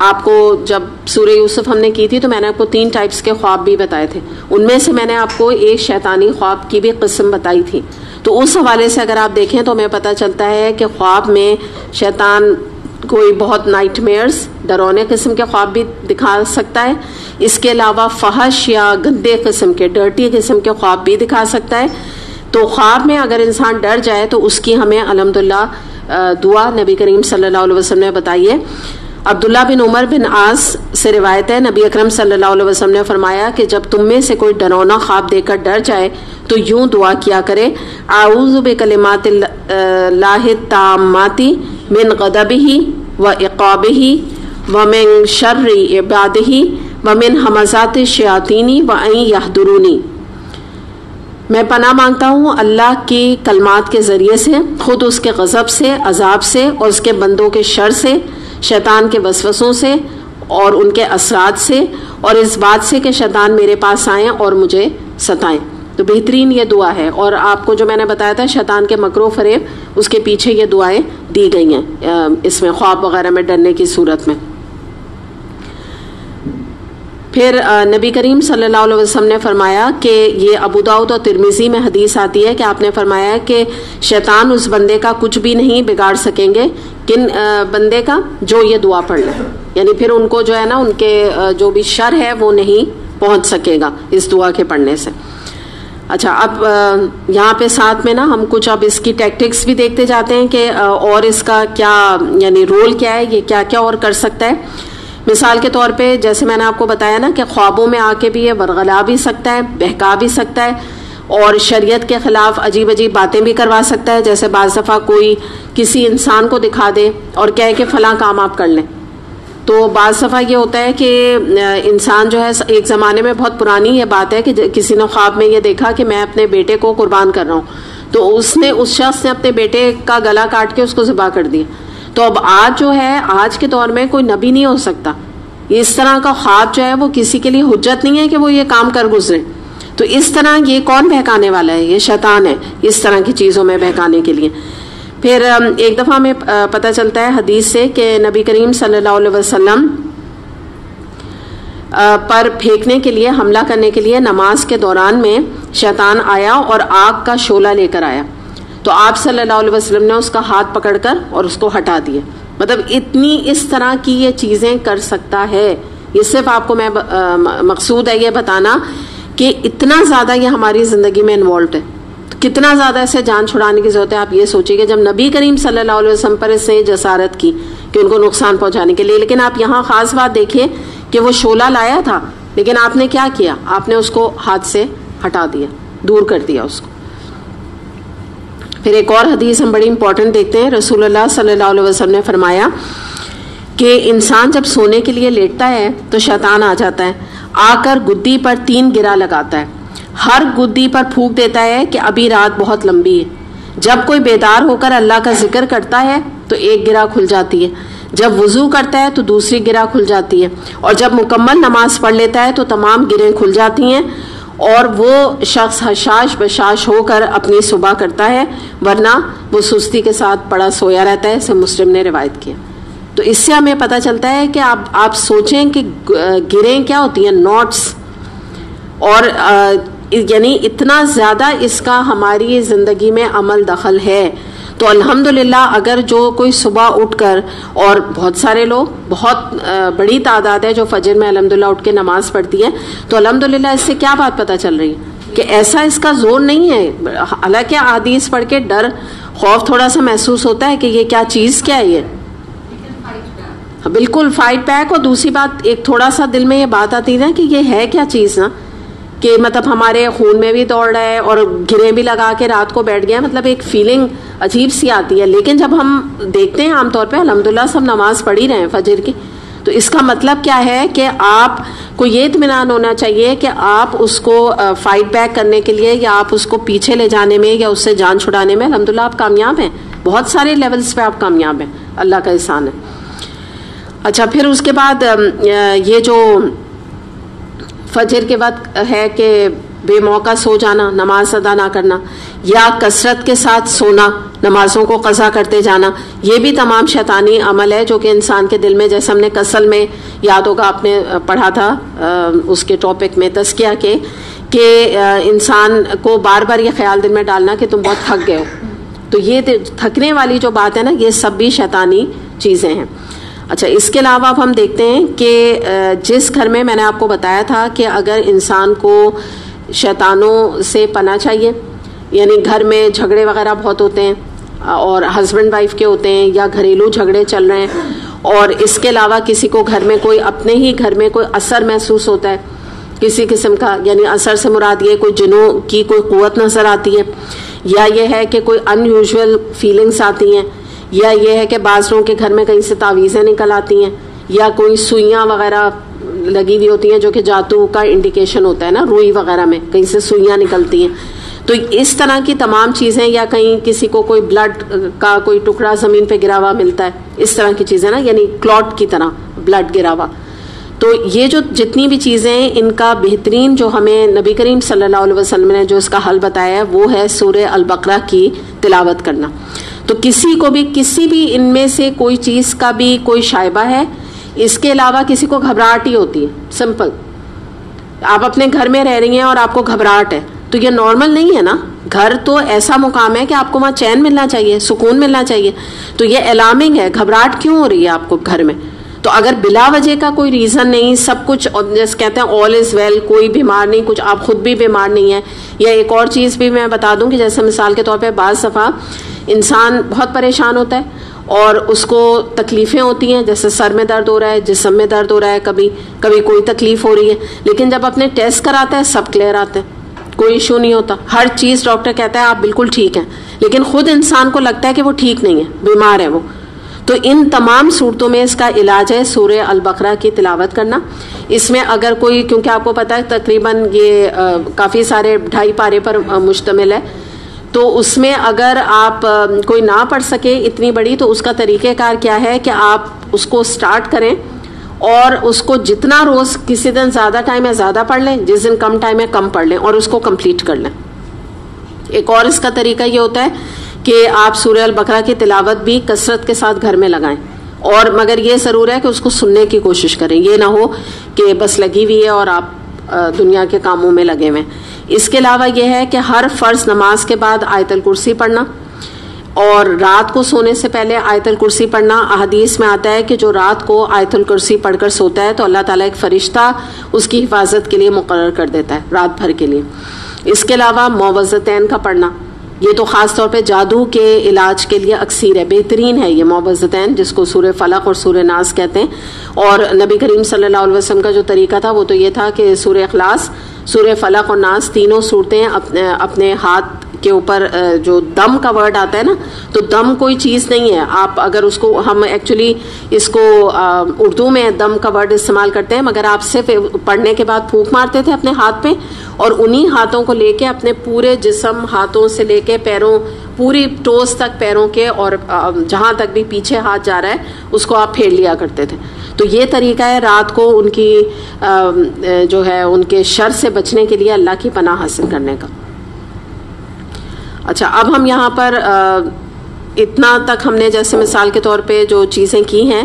آپ کو جب سورہ یوسف ہم نے کی تھی تو میں نے آپ کو 3 ٹائپس کے خواب بھی بتائے تھے، ان میں سے میں نے آپ کو ایک شیطانی خواب کی بھی قسم بتائی تھی. تو اس حوالے سے اگر آپ دیکھیں تو ہمیں پتہ چلتا ہے کہ خواب میں شیطان کوئی بہت نائٹ میئرز ڈرونے قسم کے خواب بھی دکھا سکتا ہے. اس کے علاوہ فحش یا گندے قسم کے ڈرٹی قسم کے خواب بھی دکھا سکتا ہے. تو خواب میں اگر انسان ڈر جائے تو اس کی ہمیں الحمدللہ دعا نبی کریم صلی اللہ علیہ وسلم نے بتائی ہے. عبداللہ بن عمر بن عاص سے روایت ہے، نبی اکرم صلی اللہ علیہ وسلم نے فرمایا کہ جب تم میں سے کوئی ڈرونا خواب دے کر ڈر جائے تو یوں دعا کیا کرے، اعوذ بکلمات اللہ التامات من غضبہ وعقابہ ومن شر عبادہ ومن ہمزات الشیاطین وان یحضرونی. میں پناہ مانگتا ہوں اللہ کی کلمات کے ذریعے سے، خود اس کے غضب سے، عذاب سے اور اس کے بندوں کے شر سے، شیطان کے وسوسوں سے اور ان کے اثرات سے، اور اس بات سے کہ شیطان میرے پاس آئیں اور مجھے ستائیں. تو بہترین یہ دعا ہے. اور آپ کو جو میں نے بتایا تھا شیطان کے مکر و فریب، اس کے پیچھے یہ دعائیں دی گئی ہیں اس میں خواب وغیرہ میں ڈرنے کی صورت میں. پھر نبی کریم صلی اللہ علیہ وسلم نے فرمایا کہ یہ ابو داؤد اور ترمذی میں حدیث آتی ہے کہ آپ نے فرمایا کہ شیطان اس بندے کا کچھ بھی نہیں بگاڑ سکیں گے، کن بندے کا جو یہ دعا پڑھ لے، یعنی پھر ان کو جو ہے نا ان کے جو بھی شر ہے وہ نہیں پہنچ سکے گا اس دعا کے پڑھنے سے. اچھا، اب یہاں پہ ساتھ میں نا ہم کچھ اب اس کی ٹیکٹکس بھی دیکھتے جاتے ہیں کہ اور اس کا کیا یعنی رول کیا ہے، یہ کیا کیا اور کر سکتا ہے. مثال کے طور پہ جیسے میں نے آپ کو بتایا نا کہ خوابوں میں آ کے بھی یہ ورغلا بھی سکتا ہے، بہکا بھی سکتا ہے، اور شریعت کے خلاف عجیب عجیب باتیں بھی کروا سکتا ہے. جیسے بعض دفعہ کوئی کسی انسان کو دکھا دے اور کہے کہ فلاں کام آپ کر لیں. تو بعض دفعہ یہ ہوتا ہے کہ انسان جو ہے، ایک زمانے میں بہت پرانی یہ بات ہے کہ کسی نے خواب میں یہ دیکھا کہ میں اپنے بیٹے کو قربان کر رہا ہوں، تو اس شخص نے اپنے بیٹے کا گلا کاٹ کے اس کو ذبح کر دیا. تو اب آج جو ہے، آج کے دور میں کوئی نبی نہیں ہو سکتا. اس طرح کا خواب جو ہے وہ کسی کے لیے حجت نہیں ہے کہ وہ یہ کام کر گزرے. تو اس طرح یہ کون بہکانے والا ہے؟ یہ شیطان ہے، اس طرح کی چیزوں میں بہکانے کے لیے. پھر ایک دفعہ ہمیں پتہ چلتا ہے حدیث سے کہ نبی کریم صلی اللہ علیہ وسلم پر پھینکنے کے لیے، حملہ کرنے کے لیے نماز کے دوران میں شیطان آیا اور آگ کا شعلہ لے کر آیا. تو آپ صلی اللہ علیہ وسلم نے اس کا ہاتھ پکڑ کر اور اس کو ہٹا دیا. مطلب اتنی اس طرح کی یہ چیزیں کر سکتا ہے. یہ صرف آپ کو میں مقصود ہے یہ بتانا کہ اتنا زیادہ یہ ہماری زندگی میں انوالوڈ ہے، کتنا زیادہ اسے جان چھڑانے کی ضرورت ہے. آپ یہ سوچیے کہ جب نبی کریم صلی اللہ علیہ وسلم پر اس نے جسارت کی کہ ان کو نقصان پہنچانے کے لیے، لیکن آپ یہاں خاص بات دیکھیں کہ وہ شعلہ لایا تھا، لیکن آپ نے کیا کیا؟ آپ نے اس کو ہاتھ سے ہٹا دیا، دور کر دیا اس کو. پھر ایک اور حدیث ہم بڑی امپورٹنٹ دیکھتے ہیں. رسول اللہ صلی اللہ علیہ وسلم نے فرمایا کہ انسان جب سونے کے لیے لیٹتا ہے تو شیطان آ جاتا ہے، آ کر گدی پر 3 گرا لگاتا ہے. ہر گدی پر پھونک دیتا ہے کہ ابھی رات بہت لمبی ہے. جب کوئی بیدار ہو کر اللہ کا ذکر کرتا ہے تو ایک گرہ کھل جاتی ہے، جب وضو کرتا ہے تو دوسری گرہ کھل جاتی ہے، اور جب مکمل نماز پڑھ لیتا ہے تو تمام گرہیں کھل جاتی ہیں، اور وہ شخص حشاش بشاش ہو کر اپنی صبح کرتا ہے، ورنہ وہ سستی کے ساتھ پڑا سویا رہتا ہے. اسے مسلم نے روایت کیا. تو اس سے ہمیں پتہ چلتا ہے کہ آپ سوچیں کہ گرہیں کیا ہوتی ہیں، نوٹس. اور یعنی اتنا زیادہ اس کا ہماری زندگی میں عمل دخل ہے. تو الحمدللہ اگر جو کوئی صبح اٹھ کر, اور بہت سارے لوگ, بہت بڑی تعداد ہے جو فجر میں الحمدللہ اٹھ کے نماز پڑھتی ہے, تو الحمدللہ اس سے کیا بات پتہ چل رہی ہے کہ ایسا اس کا زور نہیں ہے. حالانکہ احادیث پڑھ کے ڈر خوف تھوڑا سا محسوس ہوتا ہے کہ یہ کیا چیز کیا ہے, یہ بالکل فائٹ بیک. اور دوسری بات ایک تھوڑا سا دل میں یہ بات آتی ہے کہ یہ ہے کیا چیز نا, کہ مطلب ہمارے خون میں بھی دوڑ رہا ہے اور گریں بھی لگا کے رات کو بیٹھ گیا, مطلب ایک فیلنگ عجیب سی آتی ہے. لیکن جب ہم دیکھتے ہیں عام طور پہ الحمدللہ سب نماز پڑھ ہی رہے ہیں فجر کی, تو اس کا مطلب کیا ہے کہ آپ کو یہ اطمینان ہونا چاہیے کہ آپ اس کو فائٹ بیک کرنے کے لیے یا آپ اس کو پیچھے لے جانے میں یا اس سے جان چھڑانے میں الحمدللہ آپ کامیاب ہیں. بہت سارے لیولز پہ آپ کامیاب ہیں, اللہ کا احسان ہے. اچھا, پھر اس کے بعد یہ جو فجر کے وقت ہے کہ بے موقع سو جانا, نماز ادا نہ کرنا, یا کثرت کے ساتھ سونا, نمازوں کو قضا کرتے جانا, یہ بھی تمام شیطانی عمل ہے جو کہ انسان کے دل میں, جیسے ہم نے کسل میں یاد ہوگا آپ نے پڑھا تھا اس کے ٹاپک میں تزکیہ کے, کہ انسان کو بار بار یہ خیال دل میں ڈالنا کہ تم بہت تھک گئے ہو. تو یہ تھکنے والی جو بات ہے نا, یہ سب بھی شیطانی چیزیں ہیں. اچھا, اس کے علاوہ اب ہم دیکھتے ہیں کہ جس گھر میں نے آپ کو بتایا تھا کہ اگر انسان کو شیطانوں سے پناہ چاہیے, یعنی گھر میں جھگڑے وغیرہ بہت ہوتے ہیں اور ہسبینڈ وائف کے ہوتے ہیں, یا گھریلو جھگڑے چل رہے ہیں, اور اس کے علاوہ کسی کو گھر میں کوئی اپنے ہی گھر میں کوئی اثر محسوس ہوتا ہے کسی قسم کا, یعنی اثر سے مراد یہ کوئی جنوں کی کوئی قوت نظر آتی ہے, یا یہ ہے کہ کوئی ان یوزول فیلنگس آتی ہیں, یا یہ ہے کہ بعض لوگوں کے گھر میں کہیں سے تعویذیں نکل آتی ہیں, یا کوئی سوئیاں وغیرہ لگی ہوئی ہوتی ہیں جو کہ جادو کا انڈیکیشن ہوتا ہے نا, روئی وغیرہ میں کہیں سے سوئیاں نکلتی ہیں. تو اس طرح کی تمام چیزیں, یا کہیں کسی کو کوئی بلڈ کا کوئی ٹکڑا زمین پہ گرا ہوا ملتا ہے, اس طرح کی چیزیں نا, یعنی کلوٹ کی طرح بلڈ گرا ہوا. تو یہ جو جتنی بھی چیزیں ہیں, ان کا بہترین جو ہمیں نبی کریم صلی اللہ علیہ وسلم نے جو اس کا حل بتایا ہے وہ ہے سورہ البقرہ کی تلاوت کرنا. تو کسی کو بھی کسی بھی ان میں سے کوئی چیز کا بھی کوئی شائبہ ہے, اس کے علاوہ کسی کو گھبراہٹ ہی ہوتی ہے, سمپل, آپ اپنے گھر میں رہ رہی ہیں اور آپ کو گھبراہٹ ہے, تو یہ نارمل نہیں ہے نا. گھر تو ایسا مقام ہے کہ آپ کو وہاں چین ملنا چاہیے, سکون ملنا چاہیے. تو یہ الارمنگ ہے, گھبراہٹ کیوں ہو رہی ہے آپ کو گھر میں. تو اگر بلا وجہ کا کوئی ریزن نہیں, سب کچھ جیسے کہتے ہیں آل از ویل, کوئی بیمار نہیں, کچھ آپ خود بھی بیمار نہیں ہیں. یا ایک اور چیز بھی میں بتا دوں کہ جیسے مثال کے طور پہ بعض دفعہ انسان بہت پریشان ہوتا ہے اور اس کو تکلیفیں ہوتی ہیں, جیسے سر میں درد ہو رہا ہے, جسم میں درد ہو رہا ہے, کبھی کبھی کوئی تکلیف ہو رہی ہے, لیکن جب اپنے ٹیسٹ کراتا ہے سب کلیئر آتے ہیں, کوئی ایشو نہیں ہوتا, ہر چیز ڈاکٹر کہتا ہے آپ بالکل ٹھیک ہیں, لیکن خود انسان کو لگتا ہے کہ وہ ٹھیک نہیں ہے, بیمار ہے وہ. تو ان تمام صورتوں میں اس کا علاج ہے سورہ البقرہ کی تلاوت کرنا. اس میں اگر کوئی, کیونکہ آپ کو پتہ ہے تقریباً یہ کافی سارے 2.5 پارے پر مشتمل ہے, تو اس میں اگر آپ کوئی نہ پڑھ سکے اتنی بڑی, تو اس کا طریقہ کار کیا ہے کہ آپ اس کو سٹارٹ کریں اور اس کو جتنا روز, کسی دن زیادہ ٹائم ہے زیادہ پڑھ لیں, جس دن کم ٹائم ہے کم پڑھ لیں, اور اس کو کمپلیٹ کر لیں. ایک اور اس کا طریقہ یہ ہوتا ہے کہ آپ سورہ البقرہ کی تلاوت بھی کثرت کے ساتھ گھر میں لگائیں, اور مگر یہ ضرور ہے کہ اس کو سننے کی کوشش کریں, یہ نہ ہو کہ بس لگی ہوئی ہے اور آپ دنیا کے کاموں میں لگے ہوئے ہیں. اس کے علاوہ یہ ہے کہ ہر فرض نماز کے بعد آیت الکرسی پڑھنا, اور رات کو سونے سے پہلے آیت الکرسی پڑھنا. احادیث میں آتا ہے کہ جو رات کو آیت الکرسی پڑھ کر سوتا ہے تو اللہ تعالیٰ ایک فرشتہ اس کی حفاظت کے لیے مقرر کر دیتا ہے رات بھر کے لیے. اس کے علاوہ معوذتین کا پڑھنا, یہ تو خاص طور پہ جادو کے علاج کے لیے اکثیر ہے, بہترین ہے یہ معوذتین, جس کو سورہ فلق اور سورہ ناس کہتے ہیں. اور نبی کریم صلی اللہ علیہ وسلم کا جو طریقہ تھا وہ تو یہ تھا کہ سورہ اخلاص, سورہ فلق اور ناس تینوں صورتیں اپنے ہاتھ کے اوپر, جو دم کا ورڈ آتا ہے نا, تو دم کوئی چیز نہیں ہے. آپ اگر اس کو, ہم ایکچولی اس کو اردو میں دم کا ورڈ استعمال کرتے ہیں, مگر آپ صرف پڑھنے کے بعد پھونک مارتے تھے اپنے ہاتھ پہ, اور انہی ہاتھوں کو لے کے اپنے پورے جسم, ہاتھوں سے لے کے پیروں, پوری ٹوز تک پیروں کے, اور جہاں تک بھی پیچھے ہاتھ جا رہا ہے اس کو آپ پھیر لیا کرتے تھے. تو یہ طریقہ ہے رات کو ان کی جو ہے ان کے شر سے بچنے کے لیے اللہ کی پناہ حاصل کرنے کا. اچھا, اب ہم یہاں پر اتنا تک ہم نے جیسے مثال کے طور پہ جو چیزیں کی ہیں,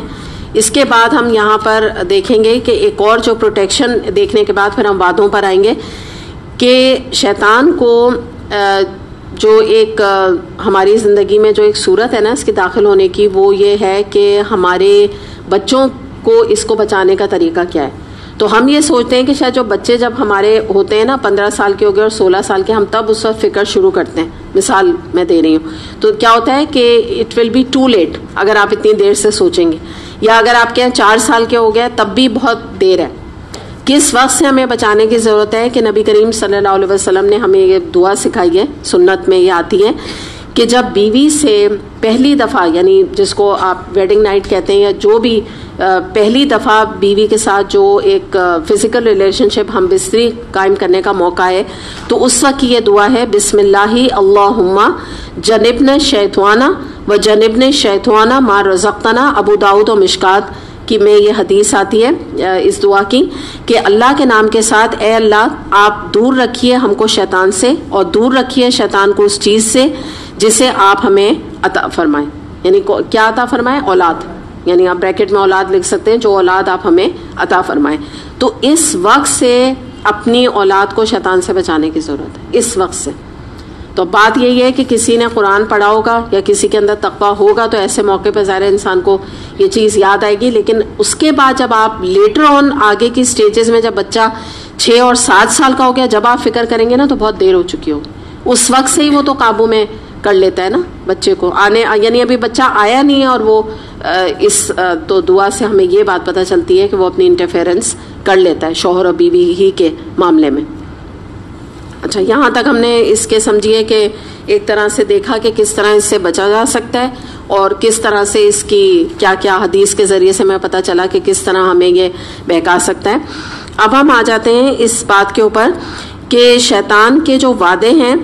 اس کے بعد ہم یہاں پر دیکھیں گے کہ ایک اور جو پروٹیکشن دیکھنے کے بعد پھر ہم وعدوں پر آئیں گے کہ شیطان کو جو ایک ہماری زندگی میں جو ایک صورت ہے نا اس کے داخل ہونے کی، وہ یہ ہے کہ ہمارے بچوں کو اس کو بچانے کا طریقہ کیا ہے. تو ہم یہ سوچتے ہیں کہ شاید جو بچے جب ہمارے ہوتے ہیں نا 15 سال کے ہو گئے اور 16 سال کے، ہم تب اس وقت فکر شروع کرتے ہیں. مثال میں دے رہی ہوں، تو کیا ہوتا ہے کہ it will be too late اگر آپ اتنی دیر سے سوچیں گے، یا اگر آپ کے 4 سال کے ہو گئے تب بھی بہت دیر ہے. کس وقت سے ہمیں بچانے کی ضرورت ہے کہ نبی کریم صلی اللہ علیہ وسلم نے ہمیں یہ دعا سکھائی ہے، سنت میں یہ آتی ہے کہ جب بیوی سے پہلی دفعہ، یعنی جس کو آپ ویڈنگ نائٹ کہتے ہیں، یا جو بھی پہلی دفعہ بیوی کے ساتھ جو ایک فزیکل ریلیشن شپ ہم بستری قائم کرنے کا موقع ہے، تو اس وقت کی یہ دعا ہے بسم اللہ اللہم جنبنا الشیطان و جنبنا الشیطان ما رزقتنا. ابو داؤد و مشکات کہ میں یہ حدیث آتی ہے اس دعا کی کہ اللہ کے نام کے ساتھ، اے اللہ آپ دور رکھیے ہم کو شیطان سے، اور دور رکھیے شیطان کو اس چیز سے جسے آپ ہمیں عطا فرمائیں. یعنی کیا عطا فرمائیں؟ اولاد. یعنی آپ بریکٹ میں اولاد لکھ سکتے ہیں، جو اولاد آپ ہمیں عطا فرمائیں. تو اس وقت سے اپنی اولاد کو شیطان سے بچانے کی ضرورت ہے، اس وقت سے. تو بات یہی ہے کہ کسی نے قرآن پڑھا ہوگا یا کسی کے اندر تقویٰ ہوگا تو ایسے موقع پہ ظاہر انسان کو یہ چیز یاد آئے گی. لیکن اس کے بعد جب آپ لیٹر آن آگے کی سٹیجز میں، جب بچہ 6 اور 7 سال کا ہو گیا، جب آپ فکر کریں گے نا تو بہت دیر ہو چکی ہوگی. اس وقت سے ہی وہ تو قابو میں کر لیتا ہے نا بچے کو. یعنی ابھی بچہ آیا نہیں ہے اور وہ تو دعا سے ہمیں یہ بات پتہ چلتی ہے کہ وہ اپنی انٹرفیئرنس کر لیتا ہے شوہر اور بیوی ہی کے معاملے میں. اچھا، یہاں تک ہم نے اس کے سمجھیے کہ ایک طرح سے دیکھا کہ کس طرح اس سے بچا جا سکتا ہے، اور کس طرح سے اس کی کیا کیا حدیث کے ذریعے سے ہمیں پتہ چلا کہ کس طرح ہمیں یہ بہکا سکتا ہے. اب ہم آ جاتے ہیں اس بات کے اوپر کہ شیطان کے جو وعدے ہیں